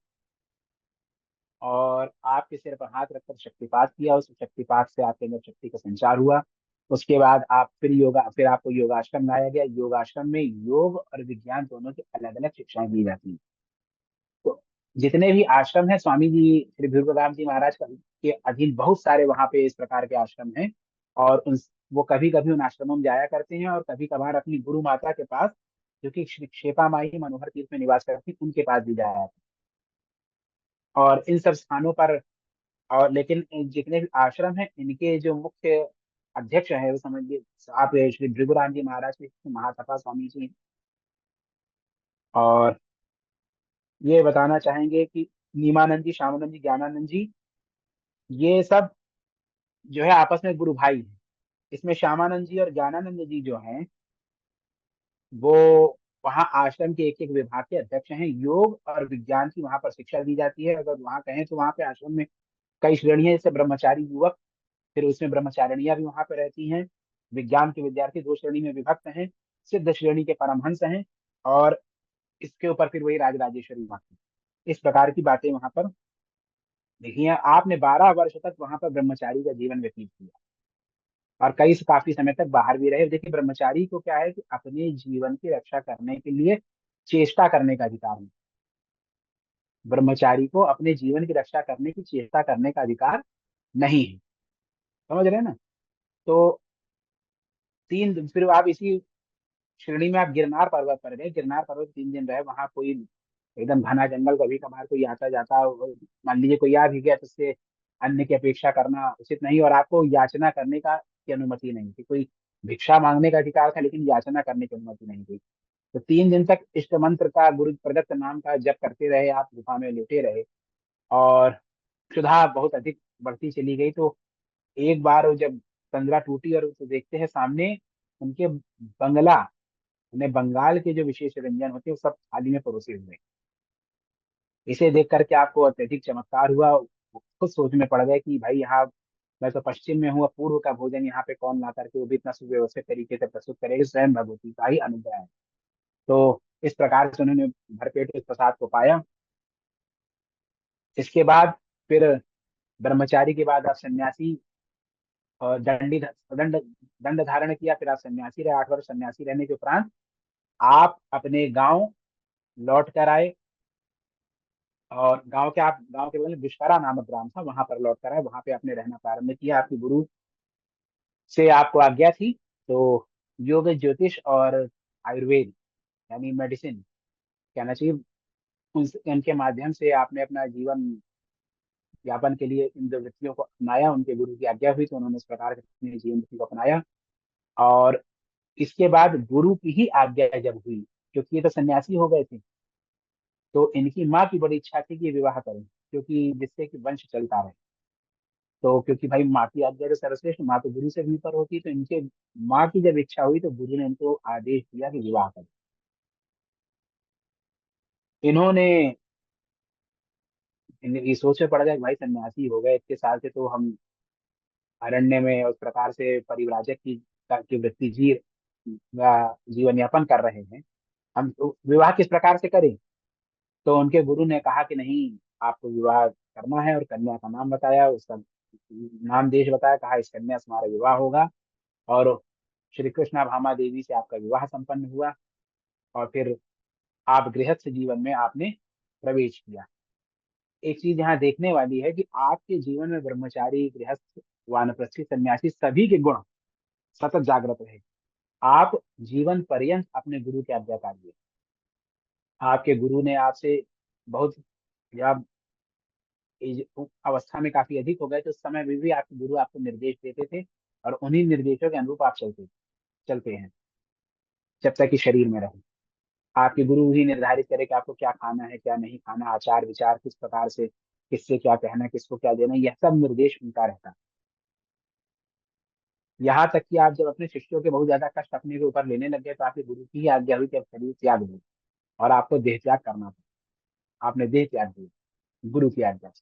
A: और आपके सिर पर हाथ रखकर शक्तिपात किया। उस शक्तिपात से आपके अंदर शक्ति का संचार हुआ। उसके बाद आप फिर आपको योगाश्रम लाया गया। योगाश्रम में योग और विज्ञान दोनों की अलग अलग शिक्षाएं दी जाती हैं। तो जितने भी आश्रम हैं, स्वामी जी श्री भीष्मराम जी महाराज के अधीन बहुत सारे वहां पे इस प्रकार के आश्रम हैं। और वो कभी कभी उन आश्रमों में जाया करते हैं, और कभी कभार अपनी गुरु माता के पास, जो कि श्री क्षेपा माई मनोहर तीर्थ में निवास करती हैं, उनके पास भी जाया जाता है। और इन सब स्थानों पर, और लेकिन जितने भी आश्रम हैं, इनके जो मुख्य अध्यक्ष है वो समझिए आप श्री भृगुराम जी महाराज के महासभा स्वामी जी हैं। और ये बताना चाहेंगे कि नीमानंद जी, श्यामानंद जी, ज्ञानानंद जी, ये सब जो है आपस में गुरु भाई हैं। इसमें श्यामानंद जी और ज्ञानानंद जी जो हैं, वो वहाँ आश्रम के एक एक विभाग के अध्यक्ष हैं। योग और विज्ञान की वहाँ पर शिक्षा दी जाती है। अगर वहाँ कहें तो वहाँ पे आश्रम में कई श्रेणियां, जैसे ब्रह्मचारी युवक, फिर उसमें ब्रह्मचारिणियां भी वहाँ पे रहती हैं। विज्ञान के विद्यार्थी दो श्रेणी में विभक्त हैं। सिद्ध श्रेणी के परमहंस हैं। और इसके ऊपर फिर वही राजराजेश्वरी माँ की, इस प्रकार की बातें वहां पर देखिए। आपने 12 वर्ष तक वहां पर ब्रह्मचारी का जीवन व्यतीत किया और कई काफी समय तक बाहर भी रहे। देखिए, ब्रह्मचारी को क्या है कि अपने जीवन की रक्षा करने के लिए चेष्टा करने का अधिकार है। ब्रह्मचारी को अपने जीवन की रक्षा करने की चेष्टा करने का अधिकार नहीं है। समझ रहे हैं ना? तो फिर आप इसी श्रेणी में आप गिरनार पर्वत पर गए। गिरनार पर्वत 3 दिन रहे वहां। कोई एकदम घना जंगल, कभी कभार कोई आता जाता, मान लीजिए कोई आ भी गया तो उससे अन्न की अपेक्षा करना उचित नहीं। और आपको याचना करने का की अनुमति नहीं थी। कोई भिक्षा मांगने का अधिकार था, लेकिन याचना करने की अनुमति नहीं थी। तो 3 दिन तक इष्ट मंत्र का, गुरु प्रदत्त नाम का जप करते रहे। आप गुफा में लेटे रहे और क्षुधा बहुत अधिक बढ़ती चली गई। तो एक बार जब तंद्रा टूटी और तो देखते हैं सामने उनके बंगला, उन्हें बंगाल के जो विशेष व्यंजन होते हैं वो सब थाली में परोसे हुए। इसे देख करके आपको अत्यधिक चमत्कार हुआ। वो खुद सोच में पड़ गए कि भाई यहाँ, मैं तो पश्चिम में हूँ, अब पूर्व का भोजन यहाँ पे कौन ला करके, वो भी इतना सुव्यवस्थित तरीके से प्रस्तुत करेगा। स्वयं भगवती का ही अनुग्रह है। तो इस प्रकार से उन्होंने भरपेट इस प्रसाद को पाया। इसके बाद फिर ब्रह्मचारी के बाद आप सन्यासी और दंड दंड धारण किया। फिर आप सन्यासी रहे 8 वर्ष। सन्यासी रहने के उपरांत आप अपने गांव लौट कर आए। और गांव के बगल में विश्वरा नामक ग्राम था, वहां पर लौट कर आए। वहां पे आपने रहना प्रारंभ किया। आपके गुरु से आपको आज्ञा थी। तो योग, ज्योतिष और आयुर्वेद, यानी मेडिसिन कहना चाहिए, इनके माध्यम से आपने अपना जीवन यापन के लिए इन 2 वृत्तियों को अपनाया। उनके गुरु की आज्ञा हुई तो उन्होंने इस प्रकार से अपने जीवन वृत्ति को अपनाया। और इसके बाद गुरु की ही आज्ञा जब हुई, क्योंकि ये तो सन्यासी हो गए थे, तो इनकी माँ की बड़ी इच्छा थी कि ये विवाह करें, क्योंकि जिससे कि वंश चलता रहे। तो क्योंकि भाई माँ की आज्ञा तो सर्वश्रेष्ठ, माँ तो गुरु से भी ऊपर होती है। तो इनके माँ की जब इच्छा हुई तो गुरु ने इनको आदेश दिया कि विवाह करें। इन्होंने ये सोच में पड़ गया कि भाई सन्यासी हो गए, इतने साल से तो हम अरण्य में उस प्रकार से परिव्राजक की वृत्ति जीवन यापन कर रहे हैं, हम तो विवाह किस प्रकार से करें। तो उनके गुरु ने कहा कि नहीं, आपको विवाह करना है। और कन्या का नाम बताया, उसका नाम देश बताया, कहा इस कन्या से हमारा विवाह होगा। और श्री कृष्णा भामा देवी से आपका विवाह संपन्न हुआ। और फिर आप गृहस्थ जीवन में आपने प्रवेश किया। एक चीज यहाँ देखने वाली है कि आपके जीवन में ब्रह्मचारी, गृहस्थ, वानप्रस्थी, सन्यासी सभी के गुण सतत जागृत रहे। आप जीवन पर्यंत अपने गुरु के आज्ञाकारी है। आपके गुरु ने आपसे बहुत, या अवस्था में काफी अधिक हो गए तो उस समय में भी आपके गुरु आपको निर्देश देते थे। और उन्हीं निर्देशों के अनुरूप आप चलते चलते हैं जब तक कि शरीर में रहे। आपके गुरु ही निर्धारित करे कि आपको क्या खाना है, क्या नहीं खाना, आचार विचार किस प्रकार से, किससे क्या कहना, किसको क्या देना, यह सब निर्देश उनका रहता है। यहाँ तक कि आप जब अपने शिष्यों के बहुत ज्यादा कष्ट अपने के ऊपर लेने लगे तो आपके गुरु की ही आज्ञा हुई कि अब शरीर त्याग दो। और आपको देह त्याग करना था। आपने देह त्याग दिया गुरु की आज्ञा से।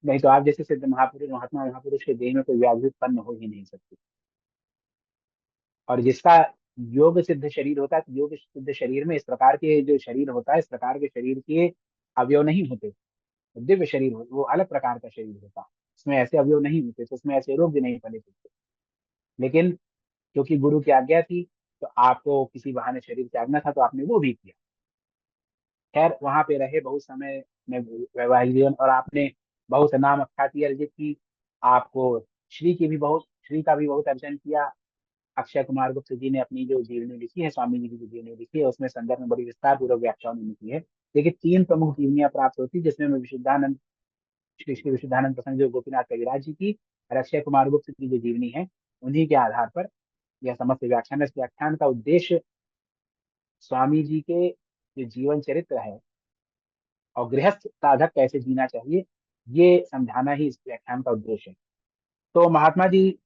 A: नहीं तो आप जैसे सिद्ध महापुरुष, महात्मा महापुरुष के देह में कोई व्याधि उत्पन्न हो ही नहीं सकती। और जिसका योग सिद्ध शरीर होता है, तो योग सिद्ध शरीर में इस प्रकार के जो शरीर होता है, इस प्रकार के शरीर के अवयव नहीं होते। दिव्य शरीर हो, वो अलग प्रकार का शरीर होता है। उसमें ऐसे अवयव नहीं होते, तो उसमें ऐसे रोग भी नहीं पले होते। लेकिन क्योंकि गुरु की आज्ञा थी, तो आपको किसी बहाने शरीर त्यागना था, तो आपने वो भी किया। खैर, वहां पे रहे बहुत समय में वैवाहिक जीवन, और आपने बहुत नाम ख्याति अर्जित की। आपको श्री का भी बहुत अर्जन किया। अक्षय कुमार गुप्त जी ने अपनी जो जीवनी लिखी है, स्वामी जी की जो जीवनी लिखी है, उसमें संदर्भ में बड़ी विस्तार पूर्वक व्याख्या उन्होंने की है। देखिए, 3 प्रमुख जीवनियां प्राप्त होती, जिसमें मैं विशुद्धानंद, श्री श्री विशुद्धानंद प्रसंग जो गोपीनाथ कविराज जी की, और अक्षय कुमार गुप्त की जो जीवनी है, उन्हीं के आधार पर यह समस्त व्याख्यान है। इस व्याख्यान का उद्देश्य स्वामी जी के जो जीवन चरित्र है और गृहस्थ साधक कैसे जीना चाहिए, ये समझाना ही इस व्याख्यान का उद्देश्य है। तो महात्मा जी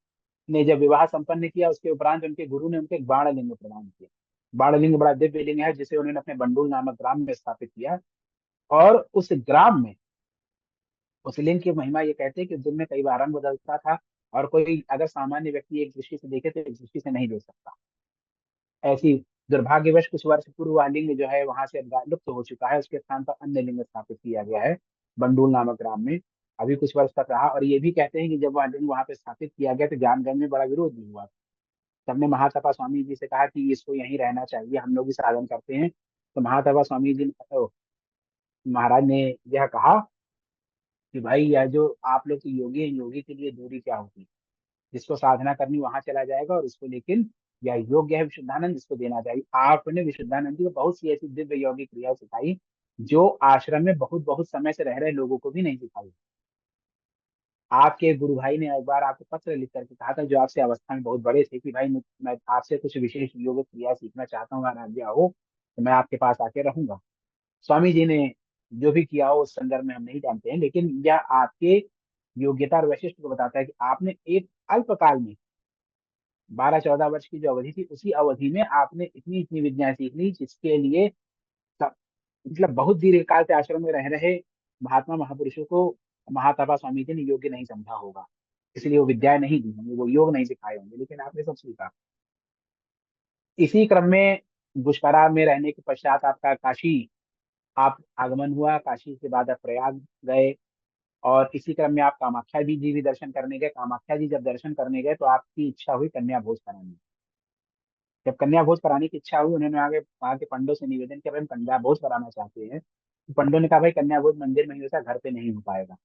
A: ने जब विवाह संपन्न किया, उसके उपरांत उनके गुरु ने उनके बाण लिंग प्रदान किया। बाणलिंग बड़ा दिव्य लिंग है जिसे उन्होंने अपने बंडूल नामक ग्राम में स्थापित किया। और उस ग्राम में उस लिंग की महिमा ये कहते हैं कि दिन में कई बार रंग बदलता था, और कोई अगर सामान्य व्यक्ति एक दृष्टि से देखे तो एक दृष्टि से नहीं देख सकता। ऐसी दुर्भाग्यवश कुछ वर्ष पूर्व वह लिंग जो है वहां से अब लुप्त हो चुका है, उसके स्थान पर अन्य लिंग स्थापित किया गया है बंडूल नामक ग्राम में। अभी कुछ वर्ष तक रहा, और ये भी कहते हैं कि जब वह लिंग वहां पे स्थापित किया गया तो ज्ञानगंज में बड़ा विरोध भी हुआ। सबने महातपा स्वामी जी से कहा कि इसको यहीं रहना चाहिए, हम लोग भी साधन करते हैं। तो महातपा स्वामी जी महाराज ने यह कहा कि भाई यह जो आप लोग के योगी हैं, योगी के लिए दूरी क्या होती है, जिसको साधना करनी वहां चला जाएगा, और उसको लेकिन यह योग्य है विशुद्धानंद, इसको देना चाहिए। आपने विशुद्धानंद जी को बहुत सी ऐसी दिव्य यौगिक क्रिया सिखाई जो आश्रम में बहुत बहुत समय से रह रहे लोगों को भी नहीं सिखाई। आपके गुरु भाई ने एक बार आपको पत्र लिख करके कहा था, जो आपसे अवस्था में बहुत बड़े थे, कि भाई मैं आपसे कुछ विशेष योग क्रिया सीखना चाहता हूँ, अगर आज्ञा हो तो मैं आपके पास आके रहूंगा। स्वामी जी ने जो भी किया हो उस संदर्भ में हम नहीं जानते हैं, लेकिन यह आपके योग्यता और वैशिष्ट को बताता है कि आपने एक अल्पकाल में 12-14 वर्ष की जो अवधि थी, उसी अवधि में आपने इतनी इतनी विद्याएं सीख ली, जिसके लिए सब- मतलब बहुत दीर्घ काल से आश्रम में रह रहे महात्मा महापुरुषों को महातपा स्वामी जी ने योग्य नहीं समझा होगा, इसलिए वो विद्याएं नहीं दी होंगी, वो योग नहीं सिखाए होंगे, लेकिन आपने सब सीखा। इसी क्रम में गुरुद्वारा में रहने के पश्चात आपका काशी आप आगमन हुआ, काशी के बाद आप प्रयाग गए, और इसी क्रम में आप कामाख्या जी भी दर्शन करने गए। कामाख्या जी जब दर्शन करने गए तो आपकी इच्छा हुई कन्या भोज कराने की। जब कन्या भोज कराने की इच्छा हुई, उन्होंने आगे वहां के पंडों से निवेदन किया, भाई हम कन्या भोज कराना चाहते हैं। तो पंडों ने कहा भाई कन्या भोज मंदिर में ही होता है, घर पे नहीं हो पाएगा।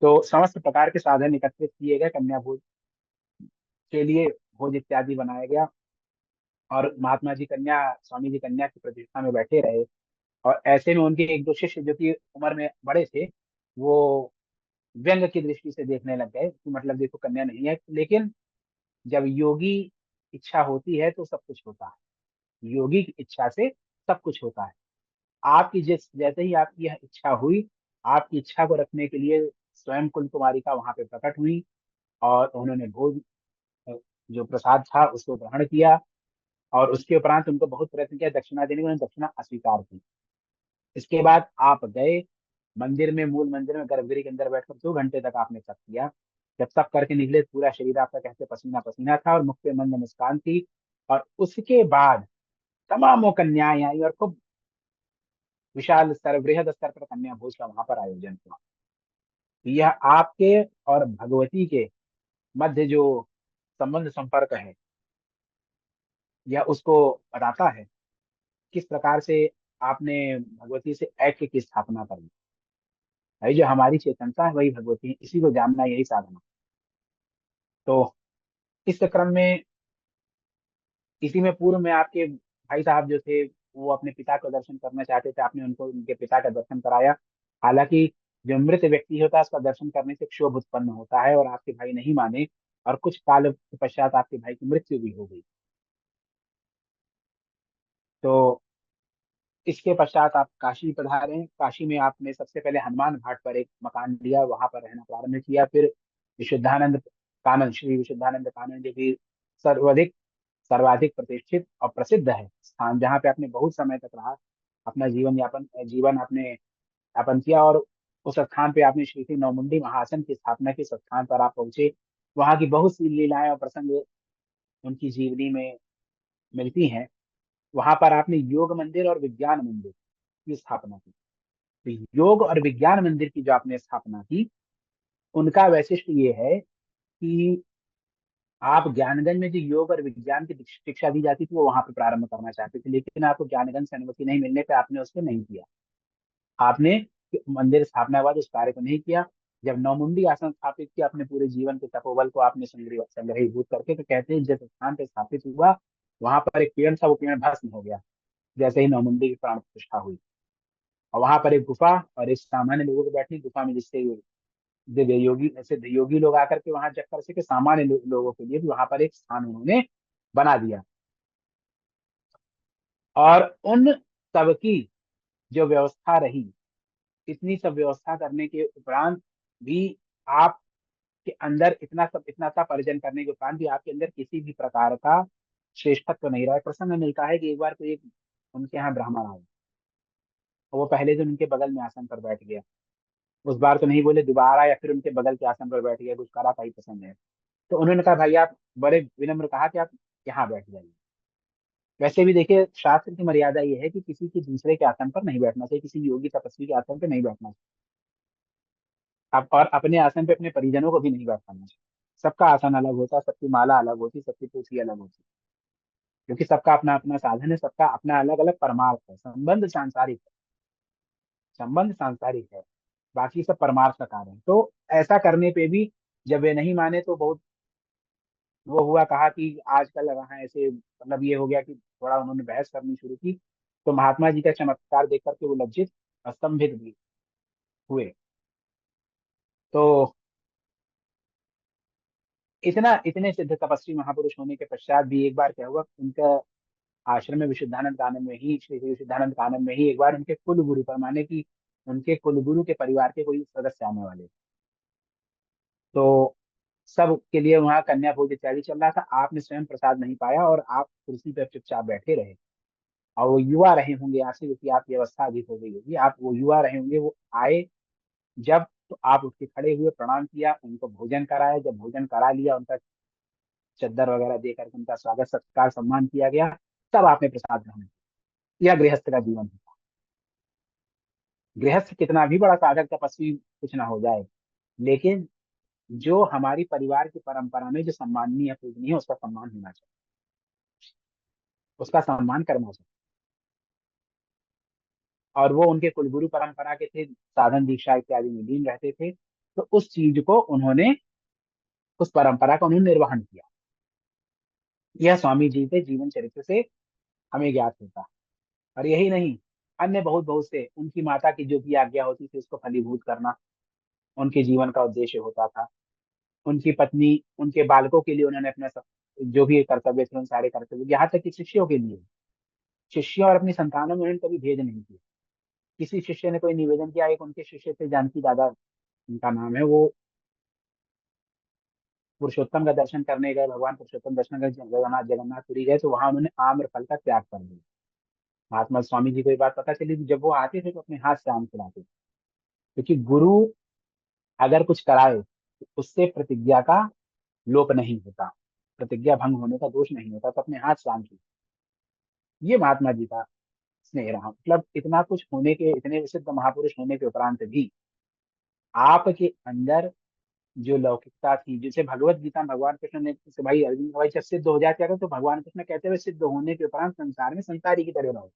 A: तो समस्त प्रकार के साधन एकत्रित किए गए कन्या भोज के लिए, भोज इत्यादि बनाया गया, और महात्मा जी कन्या स्वामी जी कन्या की प्रतिष्ठा में बैठे रहे। और ऐसे में उनके एक दो शिष्य जो कि उम्र में बड़े थे, वो व्यंग की दृष्टि से देखने लग गए कि मतलब देखो कन्या नहीं है। लेकिन जब योगी इच्छा होती है तो सब कुछ होता है, योगी की इच्छा से सब कुछ होता है। आपकी जिस जैसे ही आपकी यह इच्छा हुई, आपकी इच्छा को रखने के लिए स्वयं कुल कुमारिका वहां पे प्रकट हुई, और उन्होंने भोज अ, जो प्रसाद था उसको ग्रहण किया, और उसके उपरांत उनको बहुत प्रयत्न किया दक्षिणा देने का, उन्होंने दक्षिणा अस्वीकार की। इसके बाद आप गए मंदिर में, मूल मंदिर में गर्भगृह के अंदर बैठकर 2 घंटे तक आपने तप किया। जब तप करके निकले, पूरा शरीर आपका कहते पसीना पसीना था, और मुख पे मंद मुस्कान थी। और उसके बाद तमामों कन्याएं आई, और खूब विशाल स्तर, बृहद स्तर पर कन्या भोज का वहां पर आयोजन हुआ। तो यह आपके और भगवती के मध्य जो संबंध संपर्क है, यह उसको बताता है किस प्रकार से आपने भगवती से ऐक्य की स्थापना करी। भाई जो हमारी चेतनता है वही भगवती है, इसी को जानना यही साधना। तो इस क्रम में, इसी में पूर्व में आपके भाई साहब जो थे, वो अपने पिता का दर्शन करना चाहते थे, आपने उनको उनके पिता का दर्शन कराया। हालांकि जो मृत व्यक्ति होता है उसका दर्शन करने से क्षोभ उत्पन्न होता है, और आपके भाई नहीं माने, और कुछ काल के पश्चात आपके भाई की मृत्यु भी हो गई। तो इसके पश्चात आप काशी पधारे। काशी में आपने सबसे पहले हनुमान घाट पर एक मकान लिया, वहां पर रहना प्रारंभ किया। फिर विशुद्धानंद कानन, श्री विशुद्धानंद कानन जी की सर्वाधिक सर्वाधिक प्रतिष्ठित और प्रसिद्ध है स्थान, जहाँ पे आपने बहुत समय तक रहा, अपना जीवन आपने यापन किया। और उस स्थान पे आपने श्री श्री नौमुंडी महासन की स्थापना की। इस स्थान पर आप पहुंचे, वहां की बहुत सी लीलाएं और प्रसंग उनकी जीवनी में मिलती हैं। वहां पर आपने योग मंदिर और विज्ञान मंदिर की स्थापना की। तो योग और विज्ञान मंदिर की जो आपने स्थापना की, उनका वैशिष्ट ये है कि आप ज्ञानगंज में जो योग और विज्ञान की शिक्षा दी जाती थी वो वहां पे प्रारंभ करना चाहते थे, लेकिन आपको ज्ञानगंज से अनुमति नहीं मिलने पे आपने उसको नहीं किया। आपने मंदिर स्थापना के बाद उस कार्य को नहीं किया। जब नौमुंडी आसन स्थापित किया, अपने पूरे जीवन के तपोबल को आपने संग्रहीभूत करके, तो कहते हैं जिस स्थान पे स्थापित हुआ वहां पर एक पेड़ था, वो पेड़ भस्म हो गया जैसे ही नौमुंडी की प्राण प्रतिष्ठा हुई। और वहां पर एक गुफा और एक सामान्य लोगों को बैठने की गुफा में, जिससे दिव्य योगी सिद्ध योगी लोग आकर के वहां चक्कर से के सामान्य लोगों के लिए भी वहां पर एक स्थान उन्होंने बना दिया। और उन सबकी जो व्यवस्था रही, इतनी सब व्यवस्था करने के उपरांत भी आपके अंदर इतना सब अर्जन करने के उपरांत भी आपके अंदर किसी भी प्रकार का श्रेष्ठत्व नहीं रहा है। प्रसंग मिलता है कि एक बार कोई एक उनके यहाँ ब्राह्मण आया, और वो पहले दिन उनके बगल में आसन पर बैठ गया। उस बार तो नहीं बोले, दोबारा या फिर उनके बगल के आसन पर बैठ गया, कुछ करा पाई पसंद है। तो उन्होंने कहा भाई आप, बड़े विनम्र कहा कि आप यहाँ बैठ जाइए। वैसे भी देखिए शास्त्र की मर्यादा ये है कि किसी की दूसरे के आसन पर नहीं बैठना चाहिए, किसी योगी तपस्वी के आसन पर नहीं बैठना चाहिए। अब और अपने आसन पे अपने परिजनों को भी नहीं बैठाना चाहिए। सबका आसन अलग होता है, सबकी माला अलग होती है, सबकी तुलसी अलग होती है, क्योंकि सबका अपना अपना साधन है, सबका अपना अलग अलग परमार्थ है। संबंध सांसारिक है, बाकी सब परमार्थ का कार्य है। तो ऐसा करने पे भी जब वे नहीं माने तो बहुत वो हुआ, कहा कि आजकल वहाँ ऐसे, मतलब ये हो गया कि थोड़ा उन्होंने बहस करनी शुरू की। तो महात्मा जी का चमत्कार देख करके वो लज्जित, स्तंभित भी हुए। तो इतने सिद्ध तपस्वी महापुरुष होने के पश्चात भी एक बार क्या हुआ, उनका आश्रम में विशुद्धानंद कानन में ही, श्री श्री विशुद्धानंद कानन में ही एक बार उनके कुल गुरु पर, माने कि उनके कुल गुरु के परिवार के कोई सदस्य आने वाले। तो सब के लिए वहाँ कन्या भोज इत्यादि चल रहा था। आपने स्वयं प्रसाद नहीं पाया और आप कुर्सी पर चुपचाप बैठे रहे। और वो युवा रहे होंगे यहाँ से, क्योंकि आपकी अवस्था अधिक हो गई होगी, आप वो युवा रहे होंगे। वो आए जब, तो आप उठ के खड़े हुए, प्रणाम किया, उनको भोजन कराया। जब भोजन करा लिया, उनका चद्दर वगैरह देकर उनका स्वागत सत्कार सम्मान किया गया, तब आपने प्रसाद ग्रहण किया। यह गृहस्थ का जीवन है। गृहस्थ कितना भी बड़ा साधक तपस्वी कुछ ना हो जाए, लेकिन जो हमारी परिवार की परंपरा में जो सम्माननीय पूजनीय है, उसका सम्मान होना चाहिए, उसका सम्मान करना चाहिए। और वो उनके कुलगुरु परंपरा के थे, साधन दीक्षा इत्यादि में लीन रहते थे। तो उस चीज को उन्होंने, उस परंपरा का उन्होंने निर्वहन किया। यह स्वामी जी के जीवन चरित्र से हमें ज्ञात होता है। और यही नहीं, अन्य बहुत बहुत से, उनकी माता की जो भी आज्ञा होती थी उसको फलीभूत करना उनके जीवन का उद्देश्य होता था। उनकी पत्नी, उनके बालकों के लिए उन्होंने अपना सब, जो भी कर्तव्य थे उन सारे कर्तव्य, यहाँ तक कि शिष्यों के लिए, शिष्यों और अपनी संतानों में उन्होंने कभी भेद नहीं किया। किसी शिष्य ने कोई निवेदन किया, एक उनके शिष्य थे जानकी दादा, उनका नाम है, वो पुरुषोत्तम का दर्शन करने गए, भगवान पुरुषोत्तम दर्शन करने जगन्नाथपुरी गए, तो वहां उन्होंने आम्र फल का त्याग कर दिया। महात्मा स्वामी जी को ये बात पता चली कि जब वो आते थे तो अपने हाथ से आम खिलाते थे, क्योंकि गुरु अगर कुछ कराए तो उससे प्रतिज्ञा का लोप नहीं होता, प्रतिज्ञा भंग होने का दोष नहीं होता, तो अपने हाथ से आम खिलाते। ये महात्मा जी का स्नेह रहा। मतलब इतना कुछ होने के, इतने विशुद्ध महापुरुष होने के उपरांत भी आपके अंदर जो लौकिकता थी, जैसे भगवत गीता में भगवान कृष्ण ने जैसे भाई अर्जुन का, भाई जब सिद्ध हो जाते हैं तो भगवान कृष्ण कहते हुए सिद्ध होने के उपरांत संसार में संसारी की तरह रहो,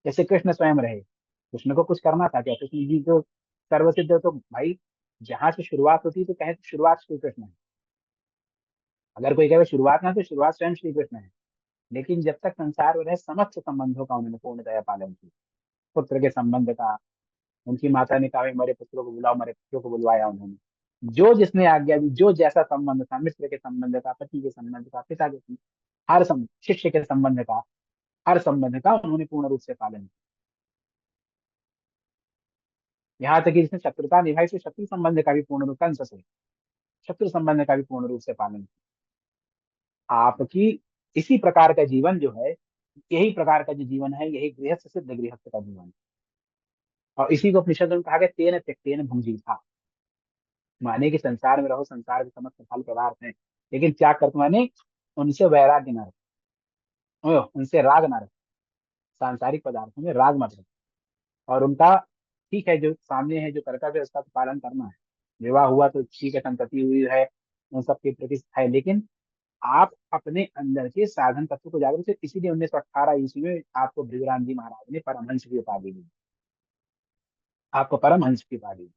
A: जैसे कृष्ण स्वयं रहे। कृष्ण को कुछ करना था क्या? कृष्ण जी जो सर्वसिद्ध है, तो भाई जहां से शुरुआत होती है तो कहे तो शुरुआत श्री कृष्ण है। अगर कोई कहे शुरुआत ना, तो शुरुआत स्वयं श्री कृष्ण है। लेकिन जब तक संसार में रहे, समस्त संबंधों का उन्होंने पूर्णतया पालन किया। पुत्र के संबंध का, उनकी माता ने कहा "भाई, मेरे पुत्रों को बुलाओ", मेरे पुत्रों को बुलवाया उन्होंने। जो जिसने आज्ञा दी, जो जैसा संबंध था, मित्र के संबंध का, पति के संबंध का, पिता के संबंध, शिष्य के संबंध का, हर संबंध का उन्होंने पूर्ण रूप से पालन किया। यहाँ तक कि जिसने शत्रुता निभाई, से शत्रु संबंध का भी पूर्ण रूप, कंस से शत्रु संबंध का भी पूर्ण रूप से पालन किया। आपकी इसी प्रकार का जीवन जो है, यही प्रकार का जो जीवन है, यही गृहस्थ सिद्ध गृहस्थ का जीवन है। और इसी को उपनिषद में कहा गया तेन त्यक्तेन भुंजी था। माने कि संसार में रहो, संसार के समस्त फल पदार्थ हैं, लेकिन त्याग करते माने उनसे वैराग्य न रखो, उनसे राग न रखो, सांसारिक पदार्थों में राग मत रखो। और उनका, ठीक है, जो सामने है जो कर्तव्य है उसका तो पालन करना है। विवाह हुआ तो ठीक है, संतति हुई है, उन सब के प्रति है, लेकिन आप अपने अंदर के साधन तत्व को जागरूक से, इसीलिए 1918 ईस्वी में आपको भृगुराम जी महाराज ने परमहंस की उपाधि दी। आपको परमहंस की उपाधि दी।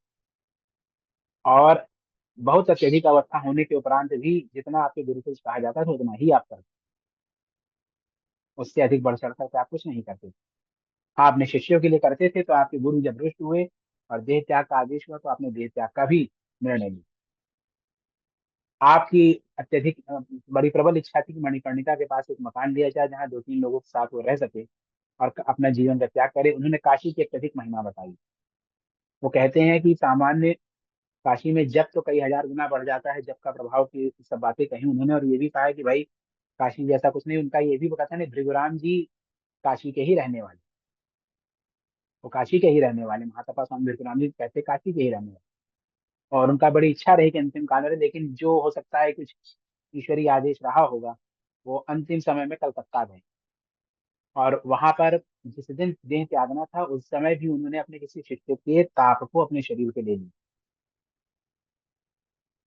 A: और बहुत अत्यधिक अवस्था होने के उपरांत भी जितना आपके गुरु से कहा जाता था उतना ही आप करते, उससे अधिक बढ़ चढ़ करके आप कुछ नहीं करते। हाँ, अपने शिष्यों के लिए करते थे, तो आपके गुरु जब रुष्ट हुए और देह त्याग का आदेश हुआ, तो आपने देह त्याग का भी निर्णय लिया। आपकी अत्यधिक बड़ी प्रबल इच्छा थी कि मणिकर्णिका के पास एक मकान लिया जाए, जहाँ दो तीन लोगों के साथ वो रह सके और अपना जीवन का त्याग करे। उन्होंने काशी की अत्यधिक महिमा बताई। वो कहते हैं कि सामान्य काशी में जब तो कई हजार गुना बढ़ जाता है, जब का प्रभाव की सब बातें कही उन्होंने। और ये भी कहा है कि भाई काशी जैसा कुछ नहीं, उनका ये भी कथन है, भृगुराम जी काशी के ही रहने वाले, वो काशी के ही रहने वाले, महातपा स्वामी भृगुराम जी कहते काशी के ही रहने वाले। और उनका बड़ी इच्छा रही कि अंतिम काल में, लेकिन जो हो सकता है कुछ ईश्वरीय आदेश रहा होगा, वो अंतिम समय में कलकत्ता गए। और वहां पर जिस दिन देह त्यागना था, उस समय भी उन्होंने अपने किसी शिष्य के ताप को अपने शरीर पे ले लिया।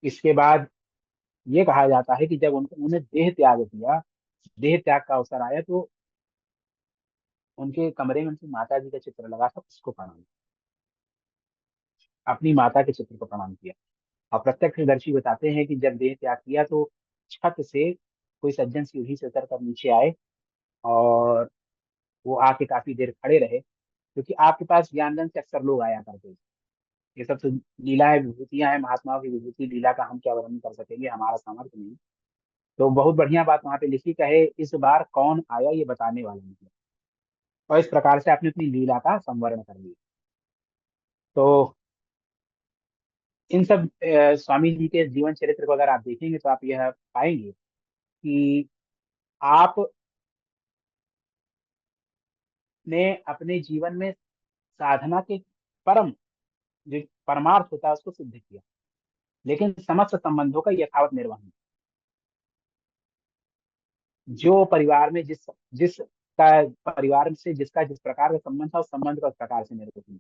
A: इसके बाद ये कहा जाता है कि जब उन्होंने देह त्याग दिया, देह त्याग का अवसर आया, तो उनके कमरे में उनकी माता जी का चित्र लगा था, उसको प्रणाम, अपनी माता के चित्र को प्रणाम किया। और प्रत्यक्षदर्शी बताते हैं कि जब देह त्याग किया तो छत से कोई सज्जन सीढ़ी से उतर कर नीचे आए, और वो आके काफी देर खड़े रहे, क्योंकि आपके पास ज्ञानगंज से अक्सर लोग आया करते थे। ये सब तो लीलाएं विभूतियां हैं, महात्माओं की विभूति लीला का हम क्या वर्णन कर सकेंगे, हमारा सामर्थ्य नहीं। तो बहुत बढ़िया बात वहां पे लिखी, कहे इस बार कौन आया ये बताने वाला निकला। और इस प्रकार से आपने अपनी लीला का संवरण कर लिया। तो इन सब स्वामी जी के जीवन चरित्र को अगर आप देखेंगे तो आप यह पाएंगे कि आपने अपने जीवन में साधना के परम, जो परमार्थ होता है उसको सिद्ध किया, लेकिन समस्त संबंधों का यथावत निर्वहन। जो परिवार में जिस जिस का परिवार से जिसका जिस प्रकार का संबंध था, उस संबंध का उस प्रकार से निर्वहन किया।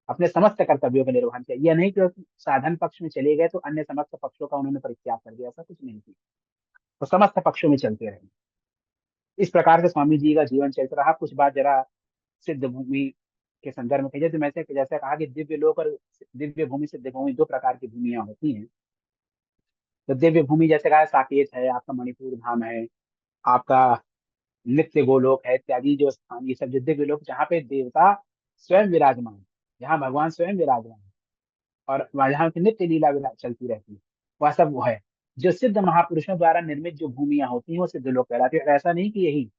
A: अपने समस्त कर्तव्यों का निर्वहन किया। यह नहीं कि साधन पक्ष में चले गए तो अन्य समस्त पक्षों का उन्होंने परित्याग कर दिया, ऐसा कुछ नहीं किया। तो समस्त पक्षों में चलते रहे। इस प्रकार से स्वामी जी का जीवन चरित्र रहा। कुछ बात जरा सिद्ध भूमि के संदर्भ में कही जाए तो, मैं जैसे कहा कि दिव्य लोक और दिव्य भूमि, सिद्ध भूमि, दो प्रकार की भूमियां होती हैं। तो दिव्य भूमि जैसे कहा, साकेत है, आपका मणिपुर धाम है, आपका नित्य गोलोक है, इत्यादि जो स्थान, ये सब जो दिव्य लोक, जहाँ पे देवता स्वयं विराजमान है, जहाँ भगवान स्वयं विराजमान है, और जहाँ की नित्य लीला चलती रहती है, वह सब वो है। जो सिद्ध महापुरुषों द्वारा निर्मित जो भूमियां होती हैं, वो सिद्ध लोक कहलाती है। ऐसा नहीं कि यही,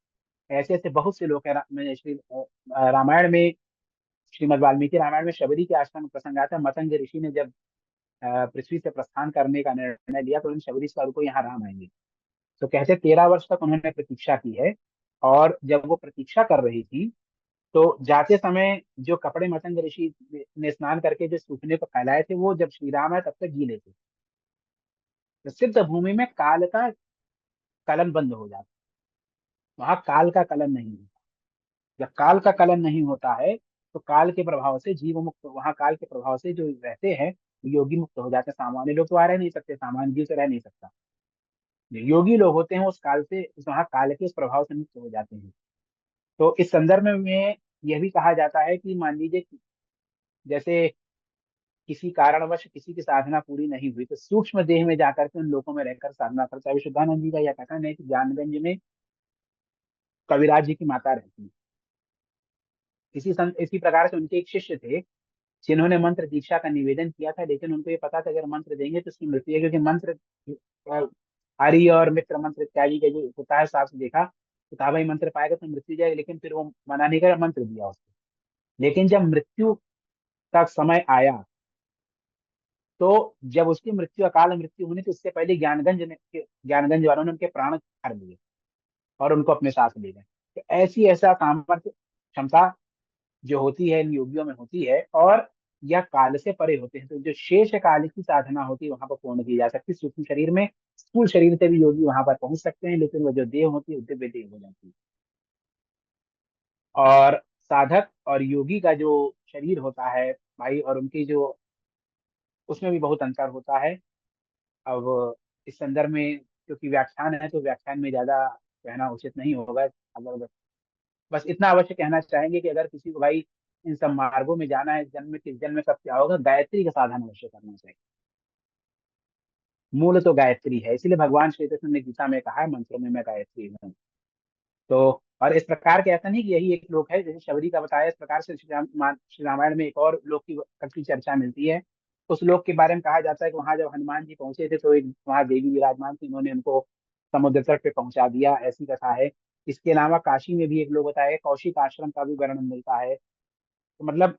A: ऐसे ऐसे बहुत से लोग हैं। श्री रामायण में, श्रीमद् वाल्मीकि रामायण में शबरी के आश्रम में प्रसंग आता है। मतंग ऋषि ने जब पृथ्वी से प्रस्थान करने का निर्णय लिया, तो उन्होंने शबरी से को यहाँ राम आएंगे। तो कहते 13 वर्ष तक उन्होंने प्रतीक्षा की है। और जब वो प्रतीक्षा कर रही थी, तो जाते समय जो कपड़े मतंग ऋषि ने स्नान करके जो सूखने को फैलाए थे, वो जब श्री राम आए तब तक गीले थे। तो सिद्ध भूमि में काल का कलन बंद हो जाता है, वहां काल का कलन नहीं होता। जब काल का कलन नहीं होता है, तो काल के प्रभाव से जीव मुक्त, वहां काल के प्रभाव से जो रहते हैं, योगी मुक्त हो जाते हैं। सामान्य लोग तो आ रह नहीं सकते, सामान्य जीव से रह नहीं सकता। जो योगी लोग होते हैं, उस काल से, वहां काल के उस प्रभाव से मुक्त हो जाते हैं। तो इस संदर्भ में यह भी कहा जाता है कि मान लीजिए कि जैसे किसी कारणवश किसी की साधना पूरी नहीं हुई, तो सूक्ष्म देह में जाकर के उन लोगों में रहकर साधना करता है। विशुद्धानंद जी का यह कथन है कि ज्ञानगंज में कविराज जी की माता रहती है। इसी प्रकार से उनके एक शिष्य थे, जिन्होंने मंत्र दीक्षा का निवेदन किया था, लेकिन उनको ये पता था अगर मंत्र देंगे तो उसकी मृत्यु है, क्योंकि मंत्र हरि और मित्र मंत्र इत्यादि का जो होता है, साफ से देखा तो कहा भाई मंत्र पाएगा तो मृत्यु जाएगी, लेकिन फिर वो मना नहीं कर, मंत्र दिया उसको। लेकिन जब मृत्यु का समय आया, तो जब उसकी मृत्यु, अकाल मृत्यु होनी, तो उससे पहले ज्ञानगंज वालों ने उनके प्राण हर लिए और उनको अपने साथ ले गए। तो ऐसी ऐसा सामर्थ्य, क्षमता जो होती है इन योगियों में होती है, और यह काल से परे होते हैं। तो जो शेष काल की साधना होती है वहां पर पूर्ण की जा सकती है। सूक्ष्म शरीर में, स्थूल शरीर से भी योगी वहां पर पहुंच सकते हैं, लेकिन वो जो देह होती है वो दिव्य देह हो जाती है। और साधक और योगी का जो शरीर होता है भाई, और उनकी जो, उसमें भी बहुत अंतर होता है। अब इस संदर्भ में क्योंकि व्याख्यान है, तो व्याख्यान में ज्यादा कहना उचित नहीं होगा। अगर बस इतना अवश्य कहना चाहेंगे कि अगर किसी को भाई इन सब मार्गों में जाना है, जन्म में किस जन्म में कब क्या होगा, गायत्री का साधन अवश्य करना चाहिए। मूल तो गायत्री है, इसीलिए भगवान श्री कृष्ण ने गीता में कहा है, मंत्रों में मैं गायत्री हूँ। तो और इस प्रकार के, ऐसा नहीं कि यही एक श्लोक है, जैसे शबरी का बताया, इस प्रकार से श्री रामायण में एक और लोक की चर्चा मिलती है। उस लोक के बारे में कहा जाता है कि वहां जब हनुमान जी पहुंचे थे, तो एक वहां देवी विराजमान थी, उन्होंने उनको समुद्र तट पे पहुंचा दिया, ऐसी कथा है। इसके अलावा काशी में भी एक लोग बताया, कौशिक आश्रम का भी वर्णन मिलता है। तो मतलब,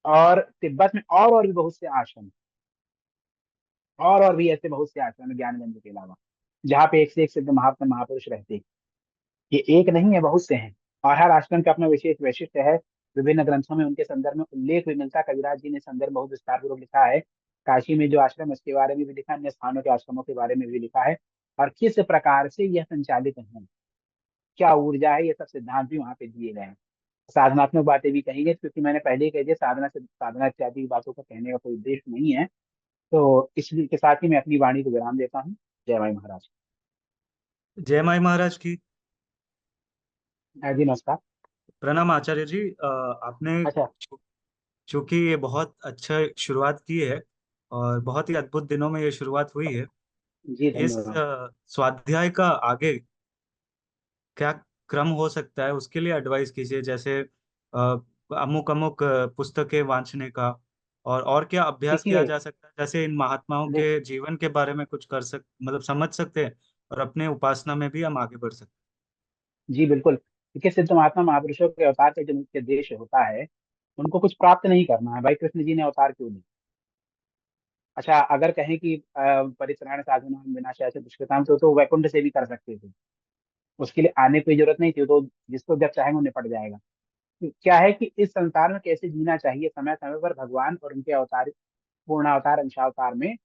A: और तिब्बत में और भी बहुत से आश्रम, और भी ऐसे बहुत से आश्रम है ज्ञानगंज के अलावा। जहाँ पे एक से एक सिद्ध महात्मा महापुरुष रहते हैं। ये एक नहीं है, बहुत से हैं। और हर आश्रम का अपना विशेष वैशिष्ट्य है। विभिन्न ग्रंथों में उनके संदर्भ में उल्लेख भी मिलता है। कविराज जी ने संदर्भ बहुत विस्तार पूर्वक लिखा है। काशी में जो आश्रम है उसके बारे में भी लिखा है, अन्य स्थानों के आश्रमों के बारे में भी लिखा है, और किस प्रकार से यह संचालित है, क्या ऊर्जा है, ये सब सिद्धांत भी वहां पे दिए गए हैं। साधनात्मक बातें भी कही गई, क्योंकि मैंने पहले ही कह दिया, साधना इत्यादि बातों का कहने का कोई उद्देश्य नहीं है। तो इसलिए के साथ ही मैं अपनी वाणी को विराम देता हूँ। जय माई महाराज।
B: जय माई महाराज की।
A: जी नमस्कार।
B: प्रणाम आचार्य जी। आपने
A: अच्छा।
B: चूंकि ये बहुत अच्छा शुरुआत की है और बहुत ही अद्भुत दिनों में ये शुरुआत हुई है,
A: जी
B: इस
A: धन्यवाद।
B: स्वाध्याय का आगे क्या क्रम हो सकता है उसके लिए एडवाइस कीजिए। जैसे अमुक अमुक पुस्तकें वांचने का, और क्या अभ्यास किया
A: देखिए।
B: जा सकता है, जैसे इन महात्माओं के जीवन के बारे में कुछ कर मतलब समझ सकते हैं, और अपने उपासना में भी हम आगे बढ़ सकते
A: जी बिल्कुल, देखिए सिद्ध महात्मा महापुरुषों के अवतार का जो मुख्य उद्देश्य होता है, उनको कुछ प्राप्त नहीं करना है। भाई कृष्ण जी ने अवतार क्यों लिया? अच्छा, अगर कहें कि परित्राण साधना विनाशाय से दुष्कृताम, तो वैकुंठ से भी कर सकते थे। उसके लिए आने की जरूरत नहीं थी, तो जिसको जब चाहेंगे वो निपट जाएगा। तो क्या है कि इस संसार में कैसे जीना चाहिए, समय समय पर भगवान और उनके अवतार, पूर्ण अवतार अंशावतार में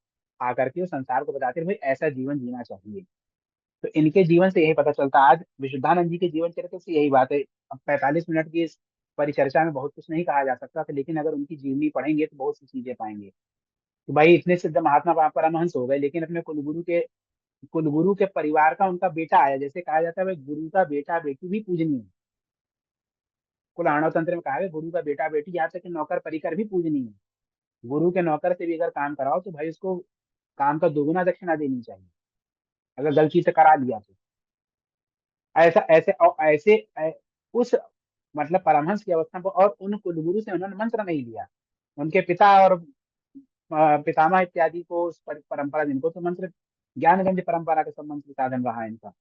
A: आकर के उस संसार को बताते हैं भाई ऐसा जीवन जीना चाहिए। तो इनके जीवन से यही पता चलता है। आज विशुद्धानंद जी के जीवन चरित्र से यही बात है। अब 45 मिनट की इस परिचर्चा में बहुत कुछ नहीं कहा जा सकता था, लेकिन अगर उनकी जीवनी पढ़ेंगे तो बहुत सी चीजें पाएंगे। तो भाई इतने सिद्ध महात्मा परमहंस हो गए, लेकिन अपने कुलगुरु के परिवार का उनका बेटा आया। जैसे कहा जाता है भाई गुरु का बेटा बेटी भी पूजनीय है। कुल आणव तंत्र में कहा है गुरु का बेटा बेटी, यहाँ तक कि नौकर परिकर भी पूजनीय है। गुरु के नौकर से भी अगर काम कराओ तो भाई उसको काम का दोगुना दक्षिणा देनी चाहिए, अगर गलती से करा दिया तो। ऐसा ऐसे और ऐसे उस मतलब परमहंस की अवस्था पर, और उन कुलगुरु से उन्होंने मंत्र नहीं लिया। उनके पिता और पितामह इत्यादि को उस परंपरा, जिनको तो मंत्र ज्ञानगंज परंपरा का सब मंत्र साधन रहा है इनका।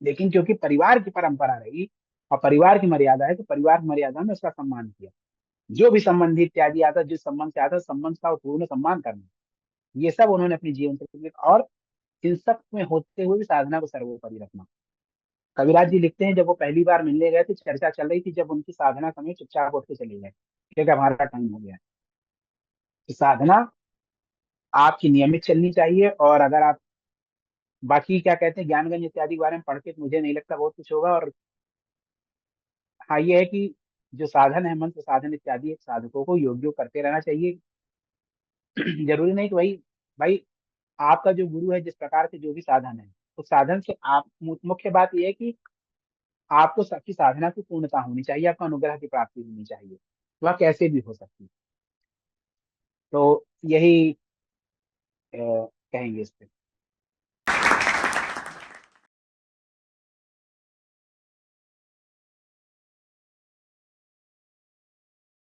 A: लेकिन क्योंकि परिवार की परंपरा रही और परिवार की मर्यादा है, तो परिवार की मर्यादा में उसका सम्मान किया। जो भी संबंधी इत्यादि आता, जिस संबंध से आता, संबंध का पूर्ण सम्मान करना, ये सब उन्होंने अपने जीवन से किया। और इन सब में होते हुए भी साधना को सर्वोपरि रखना। कविराज जी लिखते हैं, जब वो पहली बार मिलने गए थे, चर्चा चल रही थी, जब उनकी साधना समय चुपचाप उठ के चले गए, क्योंकि हमारा टाइम हो गया है। तो साधना आपकी नियमित चलनी चाहिए। और अगर आप बाकी क्या कहते हैं ज्ञानगंज इत्यादि के बारे में पढ़ के, तो मुझे नहीं लगता बहुत कुछ होगा। और हाँ, ये है कि जो साधन है, मंत्र साधन इत्यादि, साधकों को योग योग करते रहना चाहिए। जरूरी नहीं कि भाई भाई आपका जो गुरु है, जिस प्रकार के जो भी साधन है, उस साधन से आप मुख्य बात यह है कि आपको सबकी साधना की पूर्णता होनी चाहिए, आपको अनुग्रह की प्राप्ति होनी चाहिए। वह कैसे भी हो सकती है। तो यही कहेंगे इस पे।